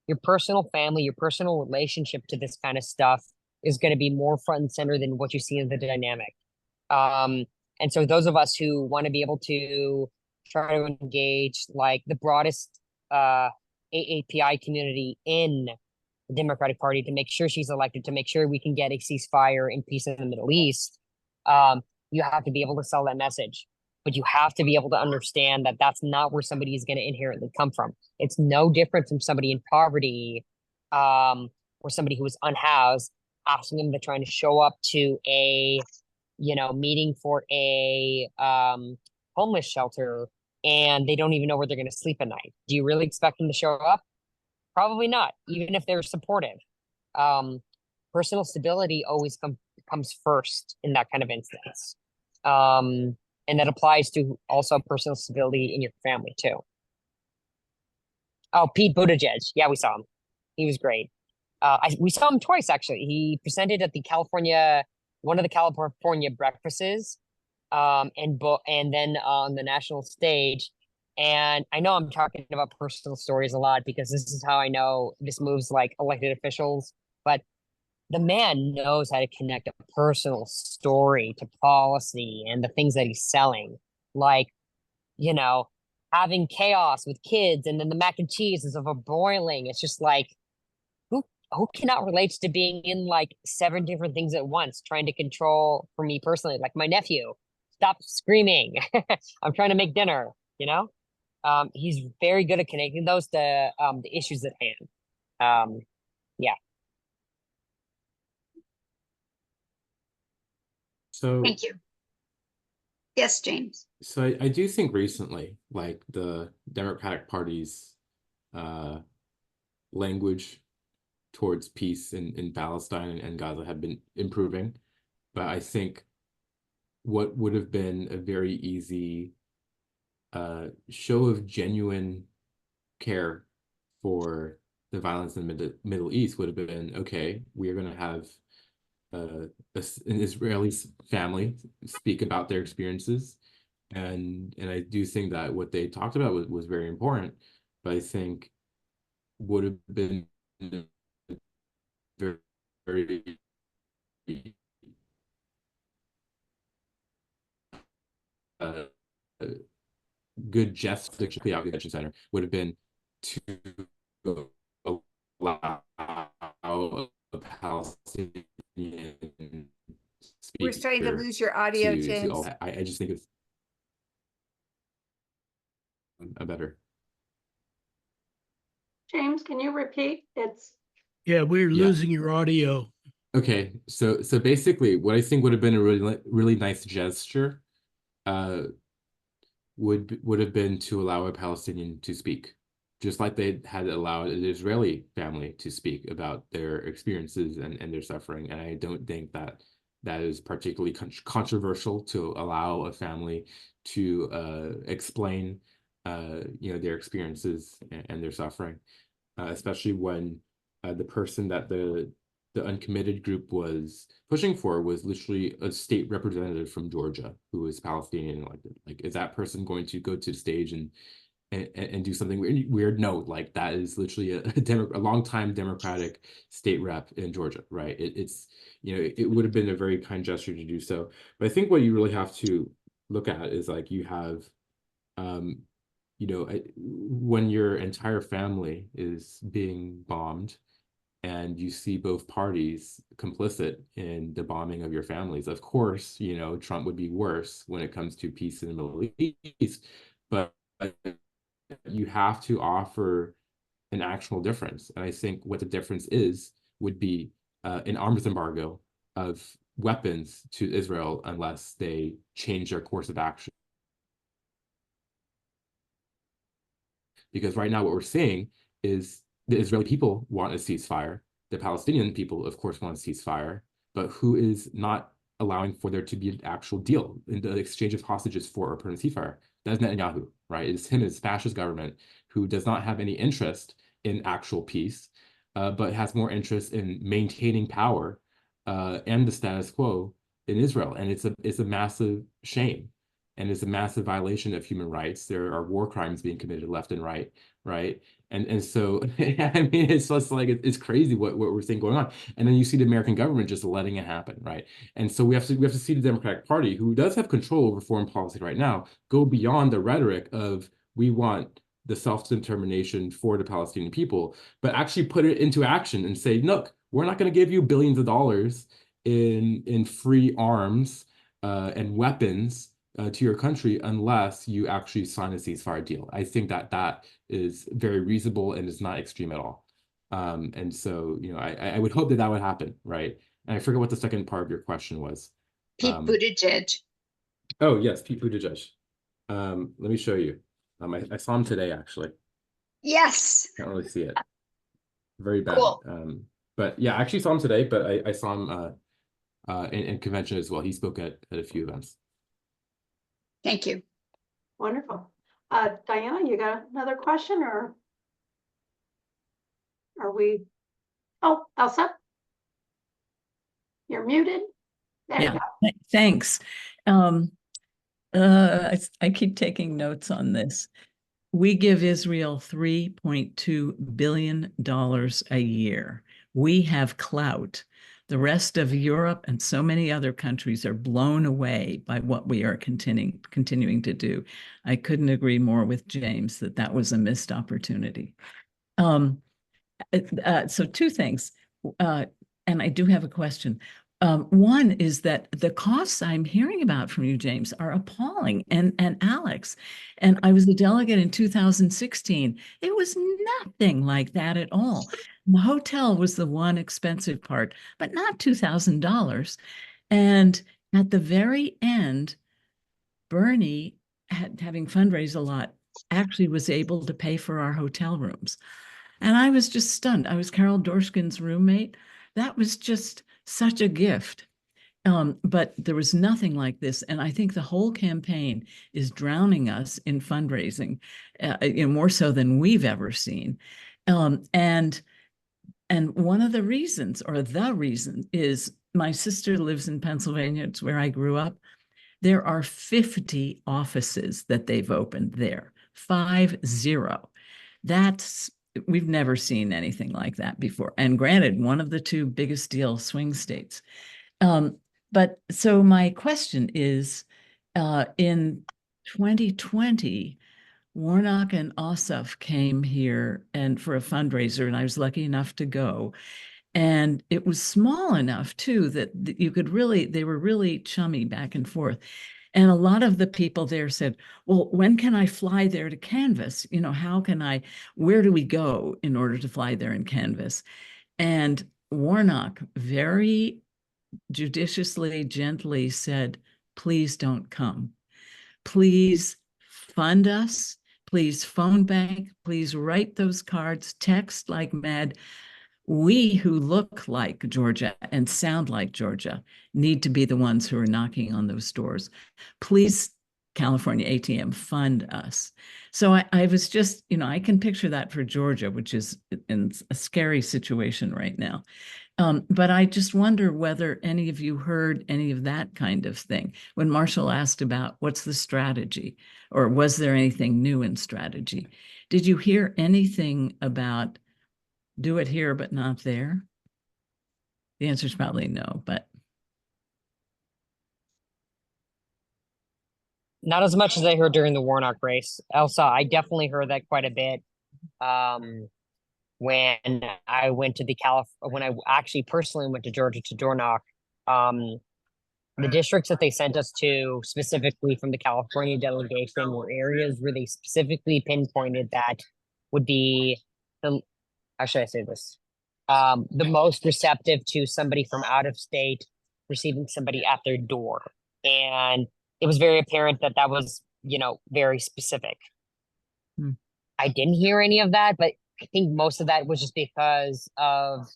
Speaker 1: your personal family, your personal relationship to this kind of stuff is going to be more front and center than what you see in the dynamic. And so those of us who want to be able to try to engage, like, the broadest AAPI community in the Democratic Party to make sure she's elected, to make sure we can get a ceasefire and peace in the Middle East, you have to be able to sell that message. But you have to be able to understand that that's not where somebody is going to inherently come from. It's no different from somebody in poverty, or somebody who is unhoused, asking them to trying to show up to a, meeting for a homeless shelter, and they don't even know where they're going to sleep at night. Do you really expect them to show up? Probably not, even if they're supportive. Personal stability always comes first in that kind of instance. And that applies to also personal stability in your family too. Oh, Pete Buttigieg. Yeah, we saw him. He was great. We saw him twice, actually. He presented at one of the California breakfasts, and then on the national stage. And I know I'm talking about personal stories a lot because this is how I know this moves like elected officials, but the man knows how to connect a personal story to policy and the things that he's selling. Like, having chaos with kids and then the mac and cheese is over boiling. It's just like, who cannot relate to being in like 7 different things at once, trying to control, for me personally, like my nephew, stop screaming. I'm trying to make dinner, he's very good at connecting those to the issues at hand. Yeah.
Speaker 2: So
Speaker 8: Thank you. Yes, James.
Speaker 2: So I do think recently, like, the Democratic Party's language towards peace in Palestine and Gaza have been improving. But I think what would have been a very easy show of genuine care for the violence in the Middle East would have been, okay, we are going to have an Israeli family speak about their experiences, and I do think that what they talked about was very important, but I think would have been very, very good gesture to the convention center would have been to allow a Palestinian
Speaker 6: We're starting to
Speaker 2: speaker
Speaker 6: lose your audio, James.
Speaker 2: I just think it's a better.
Speaker 3: James, can you repeat?
Speaker 5: Yeah, we're
Speaker 2: Yeah.
Speaker 5: losing your audio.
Speaker 2: Okay, so basically, what I think would have been a really nice gesture, would have been to allow a Palestinian to speak, just like they had allowed an Israeli family to speak about their experiences and their suffering. And I don't think that is particularly controversial to allow a family to explain their experiences and their suffering, especially when the person that the uncommitted group was pushing for was literally a state representative from Georgia who was Palestinian elected. Like, is that person going to go to the stage and do something weird? No, like that is literally a longtime Democratic state rep in Georgia, right? It's it would have been a very kind gesture to do so. But I think what you really have to look at is like you have, when your entire family is being bombed and you see both parties complicit in the bombing of your families. Of course, Trump would be worse when it comes to peace in the Middle East, but you have to offer an actual difference. And I think what the difference would be an arms embargo of weapons to Israel unless they change their course of action. Because right now what we're seeing is the Israeli people want a ceasefire. The Palestinian people, of course, want a ceasefire, but who is not allowing for there to be an actual deal in the exchange of hostages for a permanent ceasefire? That is Netanyahu, right? It's him, his fascist government, who does not have any interest in actual peace, but has more interest in maintaining power and the status quo in Israel. And it's a massive shame. And it's a massive violation of human rights. There are war crimes being committed left and right, right? And so, I mean, it's just like, it's crazy what we're seeing going on. And then you see the American government just letting it happen, right? And so we have to see the Democratic Party, who does have control over foreign policy right now, go beyond the rhetoric of we want the self-determination for the Palestinian people, but actually put it into action and say, look, we're not going to give you billions of dollars in free arms and weapons to your country unless you actually sign a ceasefire deal. I think that is very reasonable and is not extreme at all. And so, I would hope that would happen, right? And I forget what the second part of your question was.
Speaker 8: Pete Buttigieg.
Speaker 2: Oh, yes, Pete Buttigieg. Let me show you. I saw him today, actually.
Speaker 8: Yes.
Speaker 2: Can't really see it. Very bad.
Speaker 8: Cool.
Speaker 2: But yeah, I actually saw him today, but I saw him in convention as well. He spoke at a few events.
Speaker 8: Thank you.
Speaker 3: Wonderful. Diana, you got another question, or are we? Oh, Elsa, you're muted. There you go.
Speaker 9: Thanks. I keep taking notes on this. We give Israel $3.2 billion a year. We have clout. The rest of Europe and so many other countries are blown away by what we are continuing to do. I couldn't agree more with James that was a missed opportunity. So two things, and I do have a question. One is that the costs I'm hearing about from you, James, are appalling, and Alex. And I was a delegate in 2016. It was nothing like that at all. The hotel was the one expensive part, but not $2,000. And at the very end, Bernie, having fundraised a lot, actually was able to pay for our hotel rooms. And I was just stunned. I was Carol Dorskin's roommate. That was just such a gift. But there was nothing like this. And I think the whole campaign is drowning us in fundraising, more so than we've ever seen. And one of the reasons, or the reason, is my sister lives in Pennsylvania. It's where I grew up. There are 50 offices that they've opened there, 50. We've never seen anything like that before. And granted, one of the two biggest deal swing states. But so my question is, in 2020, Warnock and Ossoff came here and for a fundraiser, and I was lucky enough to go. And it was small enough too that you could they were really chummy back and forth. And a lot of the people there said, well, when can I fly there to canvass? Where do we go in order to fly there and canvass? And Warnock very judiciously, gently said, please don't come. Please fund us. Please phone bank. Please write those cards, text like mad. We who look like Georgia and sound like Georgia need to be the ones who are knocking on those doors. Please California ATM fund us. So I was just, I can picture that for Georgia, which is in a scary situation right now. But I just wonder whether any of you heard any of that kind of thing when Marshall asked about what's the strategy, or was there anything new in strategy? Did you hear anything about do it here but not there? The answer is probably no, but
Speaker 1: Not as much as I heard during the Warnock race. Elsa, I definitely heard that quite a bit. When I went to when I actually personally went to Georgia to door knock, the districts that they sent us to specifically from the California delegation were areas where they specifically pinpointed that would be how should I say this? The most receptive to somebody from out of state receiving somebody at their door. And it was very apparent that that was, very specific.
Speaker 9: Hmm.
Speaker 1: I didn't hear any of that, but I think most of that was just because of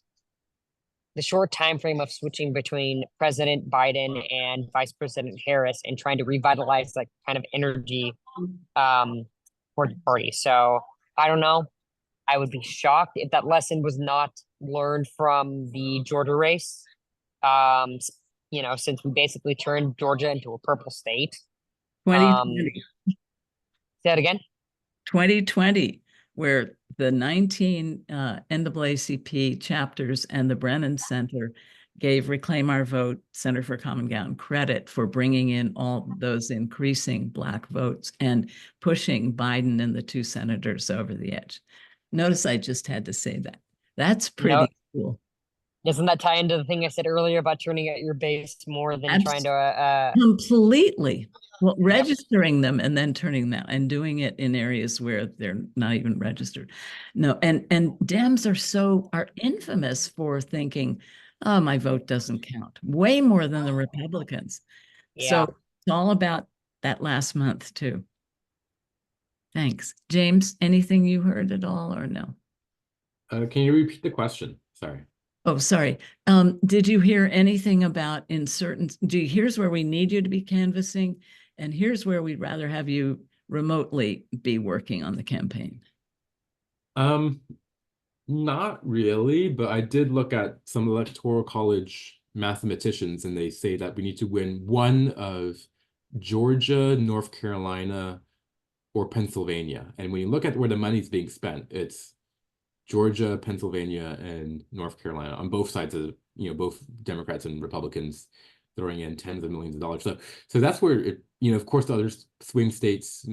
Speaker 1: the short time frame of switching between President Biden and Vice President Harris and trying to revitalize that kind of energy for the party. So I don't know. I would be shocked if that lesson was not learned from the Georgia race. Since we basically turned Georgia into a purple state.
Speaker 9: 2020.
Speaker 1: Say that again.
Speaker 9: 2020, where the 19 NAACP chapters and the Brennan Center gave Reclaim Our Vote, Center for Common Ground, credit for bringing in all those increasing Black votes and pushing Biden and the two senators over the edge. Notice I just had to say that. That's pretty cool.
Speaker 1: Doesn't that tie into the thing I said earlier about turning out your base more than trying to
Speaker 9: completely. Well, registering them and then turning them out and doing it in areas where they're not even registered. No, and Dems are infamous for thinking, oh, my vote doesn't count, way more than the Republicans.
Speaker 1: Yeah.
Speaker 9: So it's all about that last month too. Thanks. James, anything you heard at all or no?
Speaker 2: Can you repeat the question? Sorry.
Speaker 9: Oh, sorry. Did you hear anything about here's where we need you to be canvassing, and here's where we'd rather have you remotely be working on the campaign?
Speaker 2: Not really, but I did look at some electoral college mathematicians, and they say that we need to win one of Georgia, North Carolina, or Pennsylvania. And when you look at where the money's being spent, it's Georgia, Pennsylvania, and North Carolina on both sides of, both Democrats and Republicans throwing in tens of millions of dollars. So that's where it, of course, the other swing states,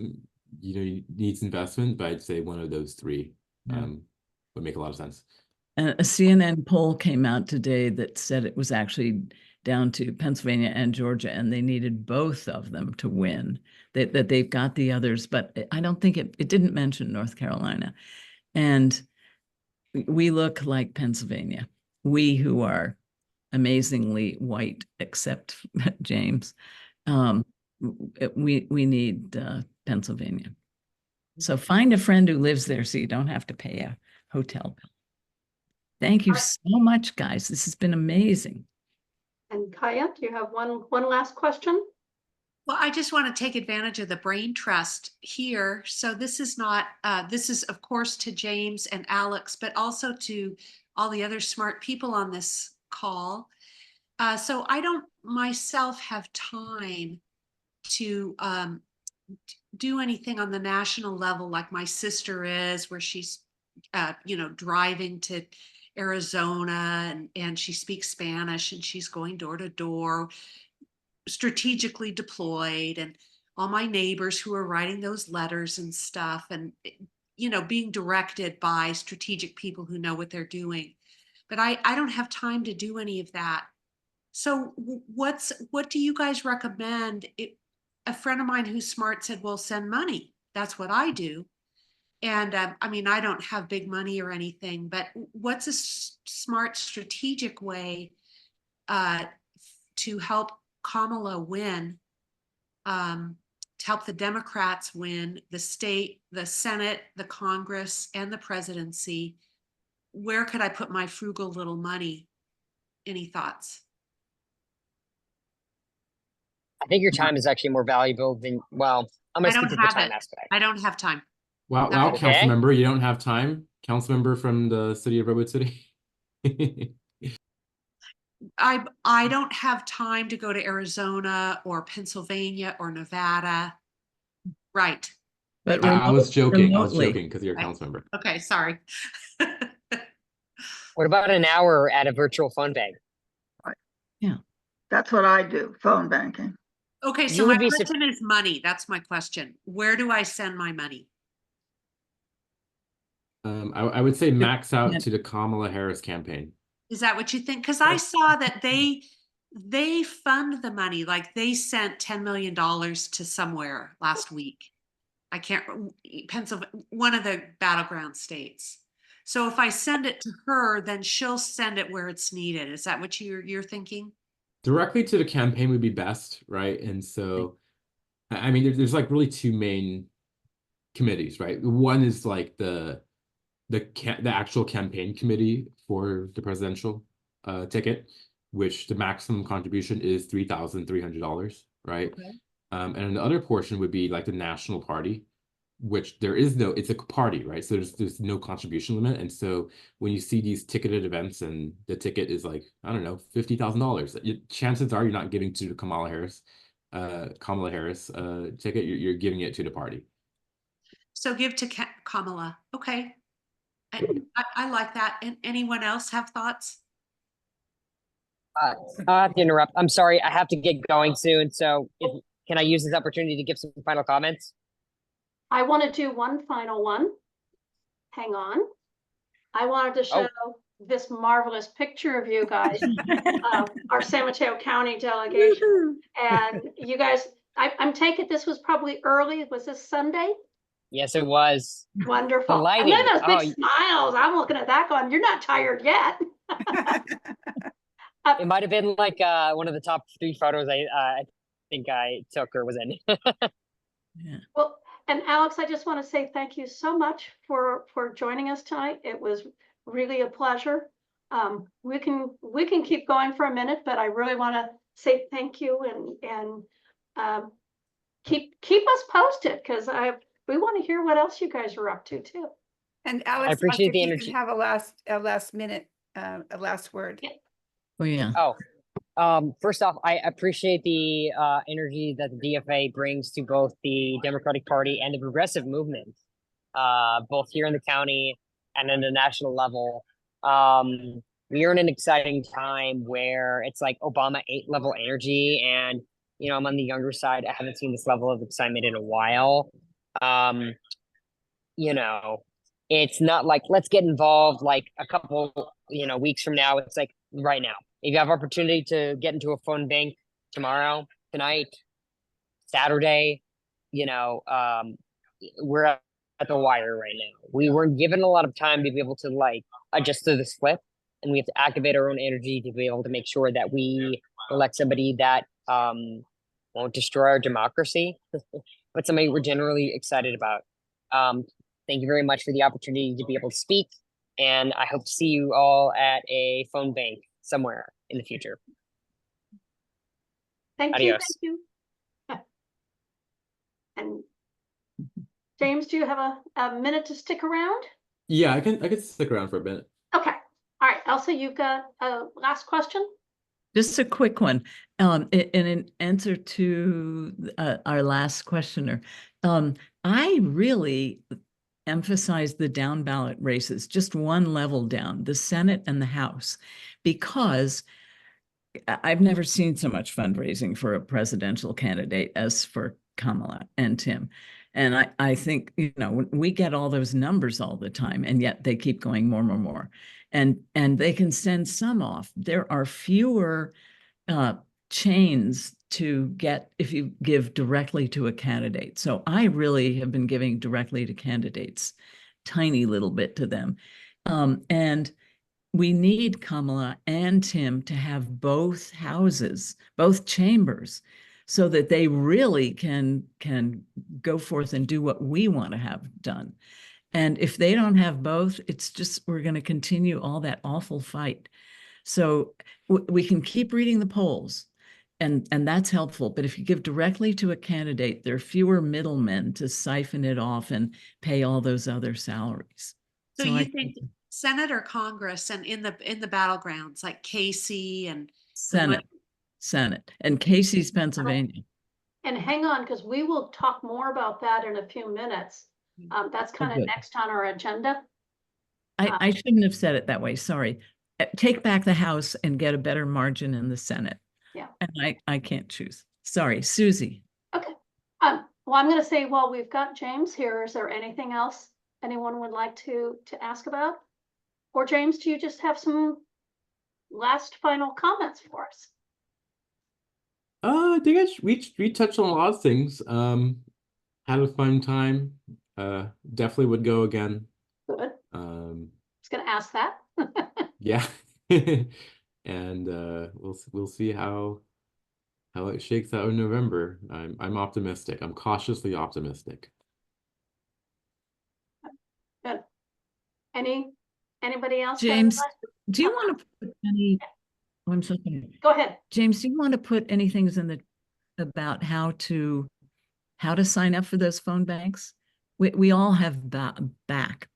Speaker 2: needs investment, but I'd say one of those three would make a lot of sense.
Speaker 9: A CNN poll came out today that said it was actually down to Pennsylvania and Georgia, and they needed both of them to win. That they've got the others, but I don't think it didn't mention North Carolina. And we look like Pennsylvania. We who are amazingly white, except James, we need Pennsylvania. So find a friend who lives there so you don't have to pay a hotel bill. Thank you so much, guys. This has been amazing.
Speaker 3: And Kaya, do you have one last question?
Speaker 4: Well, I just want to take advantage of the brain trust here. So this is not, this is of course to James and Alex, but also to all the other smart people on this call. So I don't myself have time to do anything on the national level like my sister is, where she's, driving to Arizona and she speaks Spanish and she's going door to door, strategically deployed, and all my neighbors who are writing those letters and stuff, and being directed by strategic people who know what they're doing. But I don't have time to do any of that. So what do you guys recommend? A friend of mine who's smart said, well, send money. That's what I do. And I don't have big money or anything, but what's a smart strategic way to help Kamala win, to help the Democrats win the state, the Senate, the Congress, and the presidency? Where could I put my frugal little money? Any thoughts?
Speaker 1: I think your time is actually more valuable than, well, I'm
Speaker 4: I
Speaker 1: gonna
Speaker 4: don't
Speaker 1: speak to the
Speaker 4: have
Speaker 1: time
Speaker 4: it.
Speaker 1: aspect.
Speaker 4: I don't have time.
Speaker 2: Wow,
Speaker 4: No.
Speaker 2: wow,
Speaker 1: Okay.
Speaker 2: council member, you don't have time? Council member from the city of Redwood City?
Speaker 4: I don't have time to go to Arizona or Pennsylvania or Nevada. Right.
Speaker 9: But
Speaker 2: I was joking. I was
Speaker 9: remotely.
Speaker 2: joking because you're a
Speaker 4: Okay.
Speaker 2: council member.
Speaker 4: Okay, sorry.
Speaker 1: What about an hour at a virtual phone bank?
Speaker 7: That's what I do, phone banking.
Speaker 4: Okay, so
Speaker 1: You
Speaker 4: my
Speaker 1: would be
Speaker 4: question is money. That's my question. Where do I send my money?
Speaker 2: I would say max out
Speaker 9: Yeah.
Speaker 2: to the Kamala Harris campaign.
Speaker 4: Is that what you think? Because I saw that they fund the money, like they sent $10 million to somewhere last week. I can't, Pennsylvania, one of the battleground states. So if I send it to her, then she'll send it where it's needed. Is that what you're thinking?
Speaker 2: Directly to the campaign would be best, right? And so, I mean, there's like really two main committees, right? One is like the actual campaign committee for the presidential ticket, which the maximum contribution is $3,300, right?
Speaker 4: Okay.
Speaker 2: And the other portion would be like the national party, which there is no, it's a party, right? So there's no contribution limit. And so when you see these ticketed events and the ticket is like, I don't know, $50,000, chances are you're not giving to the Kamala Harris ticket, you're giving it to the party.
Speaker 4: So give to Kamala. Okay. I like that. And anyone else have thoughts?
Speaker 1: I have to interrupt. I'm sorry, I have to get going soon. So can I use this opportunity to give some final comments?
Speaker 3: I want to do one final one. Hang on. I wanted to show this marvelous picture of you guys, our San Mateo County delegation. And you guys, I'm taking this was probably early. Was this Sunday?
Speaker 1: Yes, it was.
Speaker 3: Wonderful.
Speaker 1: The lighting.
Speaker 3: And then those big
Speaker 1: Oh,
Speaker 3: smiles. I'm looking at that going, you're not tired yet.
Speaker 1: it might have been like one of the top 3 photos I think I took or was in.
Speaker 9: Yeah.
Speaker 3: Well, and Alex, I just want to say thank you so much for joining us tonight. It was really a pleasure. We can keep going for a minute, but I really want to say thank you and keep us posted because we want to hear what else you guys are up to too.
Speaker 6: And Alex,
Speaker 1: appreciate
Speaker 6: if
Speaker 1: the
Speaker 6: you
Speaker 1: energy.
Speaker 6: can have a last minute, a last word.
Speaker 3: Yeah.
Speaker 9: Oh, yeah.
Speaker 1: First off, I appreciate the energy that the DFA brings to both the Democratic Party and the progressive movement, both here in the county and in the national level. We are in an exciting time where it's like Obama 8 level energy, and I'm on the younger side. I haven't seen this level of excitement in a while. It's not like let's get involved like a couple weeks from now. It's like right now. If you have opportunity to get into a phone bank tomorrow, tonight, Saturday, we're at the wire right now. We weren't given a lot of time to be able to like adjust to this flip, and we have to activate our own energy to be able to make sure that we elect somebody that won't destroy our democracy, but somebody we're generally excited about. Thank you very much for the opportunity to be able to speak, and I hope to see you all at a phone bank somewhere in the future.
Speaker 3: Thank
Speaker 1: Adios.
Speaker 3: you. And James, do you have a minute to stick around?
Speaker 2: Yeah, I can stick around for a minute.
Speaker 3: Okay. All right. Elsa, you've got a last question?
Speaker 9: Just a quick one. In an answer to our last questioner, I really emphasize the down ballot races, just one level down, the Senate and the House, because I've never seen so much fundraising for a presidential candidate as for Kamala and Tim. And I think, we get all those numbers all the time, and yet they keep going more. And they can send some off. There are fewer chains to get if you give directly to a candidate. So I really have been giving directly to candidates, tiny little bit to them. And we need Kamala and Tim to have both houses, both chambers, so that they really can go forth and do what we want to have done. And if they don't have both, it's just, we're going to continue all that awful fight. So we can keep reading the polls and that's helpful. But if you give directly to a candidate, there are fewer middlemen to siphon it off and pay all those other salaries.
Speaker 4: So
Speaker 9: I
Speaker 4: you think Senate or Congress, and in the battlegrounds like Casey and
Speaker 9: Senate, and Casey's Pennsylvania.
Speaker 3: And hang on, because we will talk more about that in a few minutes. That's kind of
Speaker 9: good.
Speaker 3: next on our agenda.
Speaker 9: I shouldn't have said it that way. Sorry. Take back the House and get a better margin in the Senate.
Speaker 3: Yeah.
Speaker 9: And I can't choose. Sorry, Susie.
Speaker 3: Okay. Well, I'm going to say, while we've got James here, is there anything else anyone would like to ask about? Or James, do you just have some last final comments for us?
Speaker 2: I think we touched on a lot of things. Had a fun time. Definitely would go again.
Speaker 3: Good. I was going to ask that.
Speaker 2: Yeah. And we'll see how it shakes out in November. I'm optimistic. I'm cautiously optimistic.
Speaker 3: Good. Anybody else?
Speaker 9: James, do you want to put any? Oh, I'm so sorry.
Speaker 3: Go ahead.
Speaker 9: James, do you want to put any things in about how to sign up for those phone banks? We all have BAC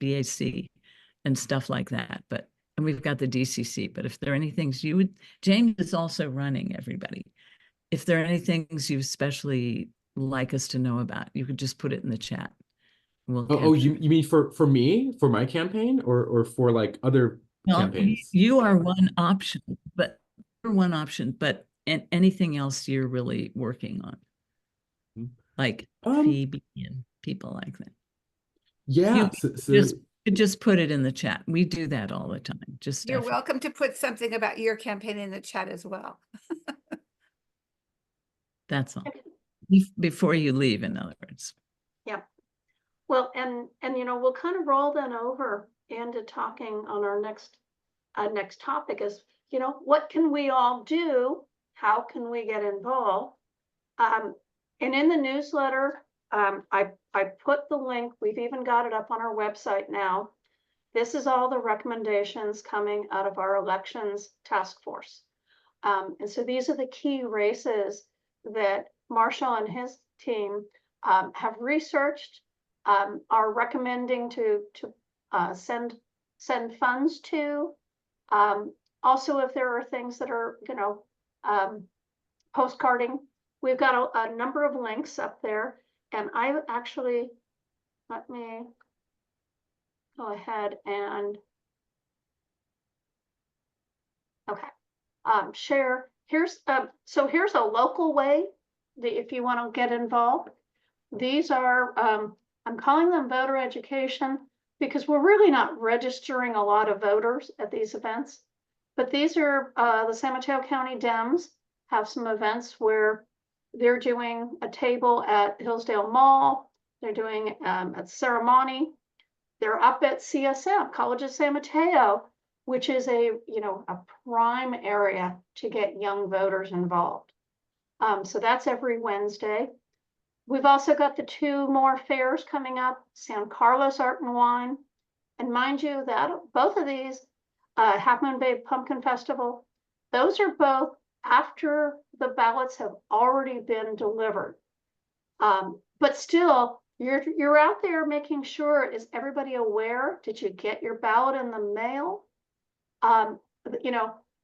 Speaker 9: and stuff like that, and we've got the DCC. But if there are any things James is also running everybody. If there are any things you especially like us to know about, you could just put it in the chat.
Speaker 2: You mean for me, for my campaign, or for like other campaigns?
Speaker 9: You are one option, but anything else you're really working on, like Phoebe and people like that.
Speaker 2: Yeah,
Speaker 9: just put it in the chat. We do that all the time.
Speaker 6: You're welcome to put something about your campaign in the chat as well.
Speaker 9: That's all. Before you leave, in other words.
Speaker 3: Yeah. Well, and we'll kind of roll then over into talking on our next topic is, what can we all do? How can we get involved? And in the newsletter, I put the link. We've even got it up on our website now. This is all the recommendations coming out of our elections task force. And so these are the key races that Marshall and his team have researched, are recommending to send funds to. Also, if there are things that are, postcarding, we've got a number of links up there. And I actually, let me go ahead and, okay, share. Here's a local way that if you want to get involved. These are, I'm calling them voter education because we're really not registering a lot of voters at these events. But these are the San Mateo County Dems have some events where they're doing a table at Hillsdale Mall. They're doing at Ceremony. They're up at CSM, College of San Mateo, which is a prime area to get young voters involved. So that's every Wednesday. We've also got the 2 more fairs coming up, San Carlos Art and Wine. And mind you that both of these, Half Moon Bay Pumpkin Festival, those are both after the ballots have already been delivered. But still, you're out there making sure, is everybody aware? Did you get your ballot in the mail?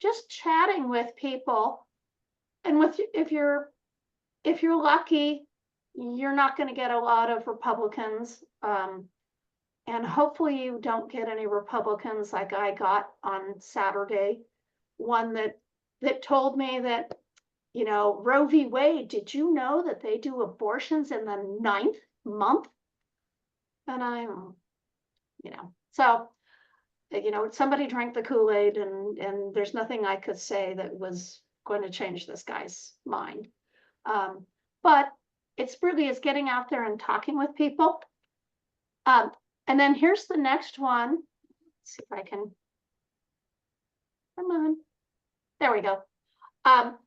Speaker 3: Just chatting with people. And if you're lucky, you're not going to get a lot of Republicans. And hopefully you don't get any Republicans like I got on Saturday. One that told me that, Roe v. Wade, did you know that they do abortions in the 9th month? And I'm, so, somebody drank the Kool-Aid and there's nothing I could say that was going to change this guy's mind. But it's really is getting out there and talking with people. And then here's the next one. Let's see if I can, come on. There we go.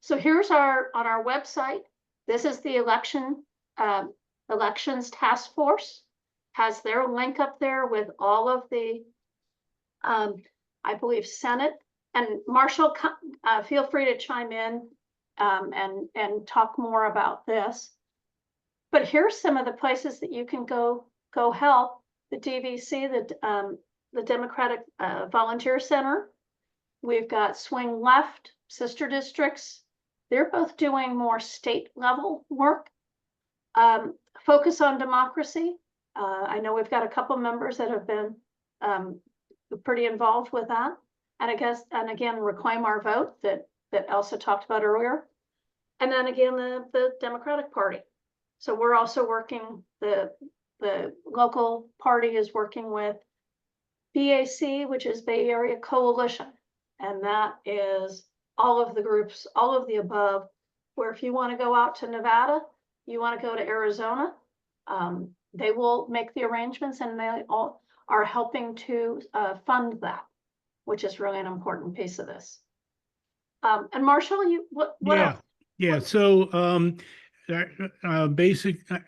Speaker 3: So here's on our website. This is the elections task force, has their link up there with all of the, I believe, Senate. And Marshall, feel free to chime in and talk more about this. But here's some of the places that you can go help. The DVC, the Democratic Volunteer Center. We've got Swing Left, sister districts. They're both doing more state level work. Focus on Democracy. I know we've got a couple members that have been pretty involved with that. And I guess, and again, Reclaim Our Vote that Elsa talked about earlier. And then again, the Democratic Party. So we're also working, the local party is working with BAC, which is Bay Area Coalition. And that is all of the groups, all of the above, where if you want to go out to Nevada, you want to go to Arizona, they will make the arrangements, and they all are helping to fund that, which is really an important piece of this. And Marshall, what else?
Speaker 5: Yeah. So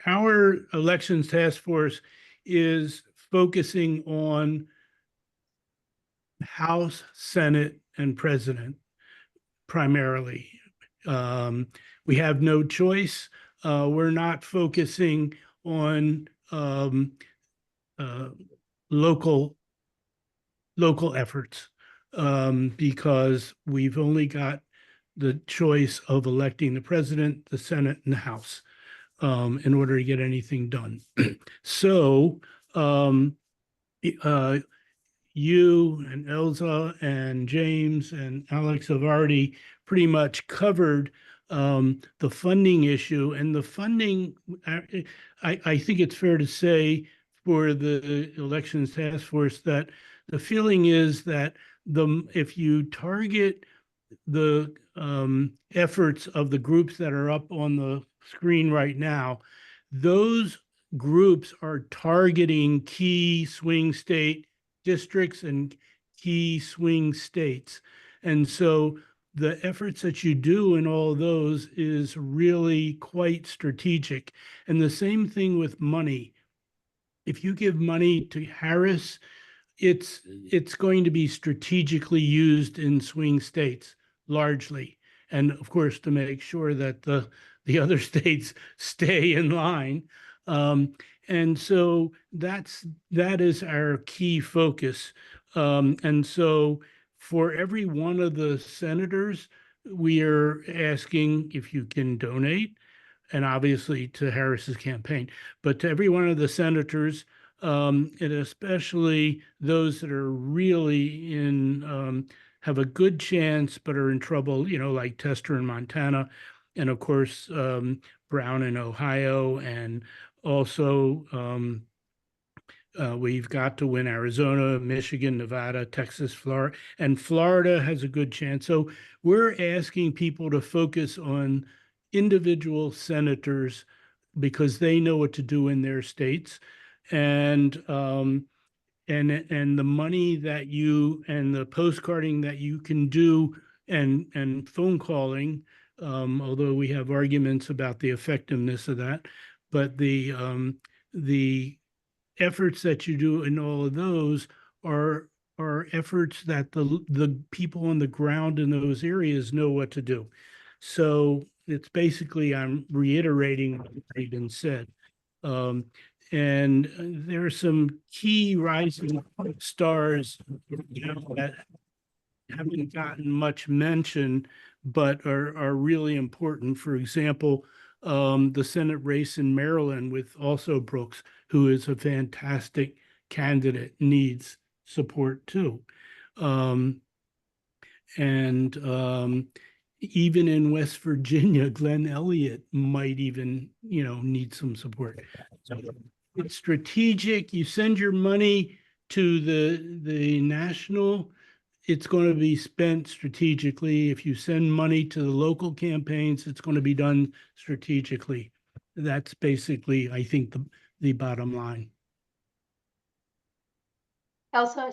Speaker 5: our elections task force is focusing on House, Senate, and President primarily. We have no choice. We're not focusing on local efforts because we've only got the choice of electing the president, the Senate, and the House in order to get anything done. So you and Elsa and James and Alex have already pretty much covered the funding issue. And the funding, I think it's fair to say for the elections task force that the feeling is that if you target the efforts of the groups that are up on the screen right now, those groups are targeting key swing state districts and key swing states. And so the efforts that you do in all of those is really quite strategic. And the same thing with money. If you give money to Harris, it's going to be strategically used in swing states largely. And of course, to make sure that the other states stay in line. And so that is our key focus. And so for every one of the senators, we are asking if you can donate, and obviously to Harris's campaign, but to every one of the senators, and especially those that are really have a good chance but are in trouble, like Tester in Montana, and of course, Brown in Ohio, and also we've got to win Arizona, Michigan, Nevada, Texas, Florida, and Florida has a good chance. So we're asking people to focus on individual senators because they know what to do in their states. And the money that you and the postcarding that you can do and phone calling, although we have arguments about the effectiveness of that, but the efforts that you do in all of those are efforts that the people on the ground in those areas know what to do. So it's basically, I'm reiterating what has been said. And there are some key rising stars that haven't gotten much mention, but are really important. For example, the Senate race in Maryland with also Brooks, who is a fantastic candidate, needs support too. Even in West Virginia, Glenn Elliott might even, need some support. So it's strategic. You send your money to the national, it's going to be spent strategically. If you send money to the local campaigns, it's going to be done strategically. That's basically, I think, the bottom line.
Speaker 3: Elsa,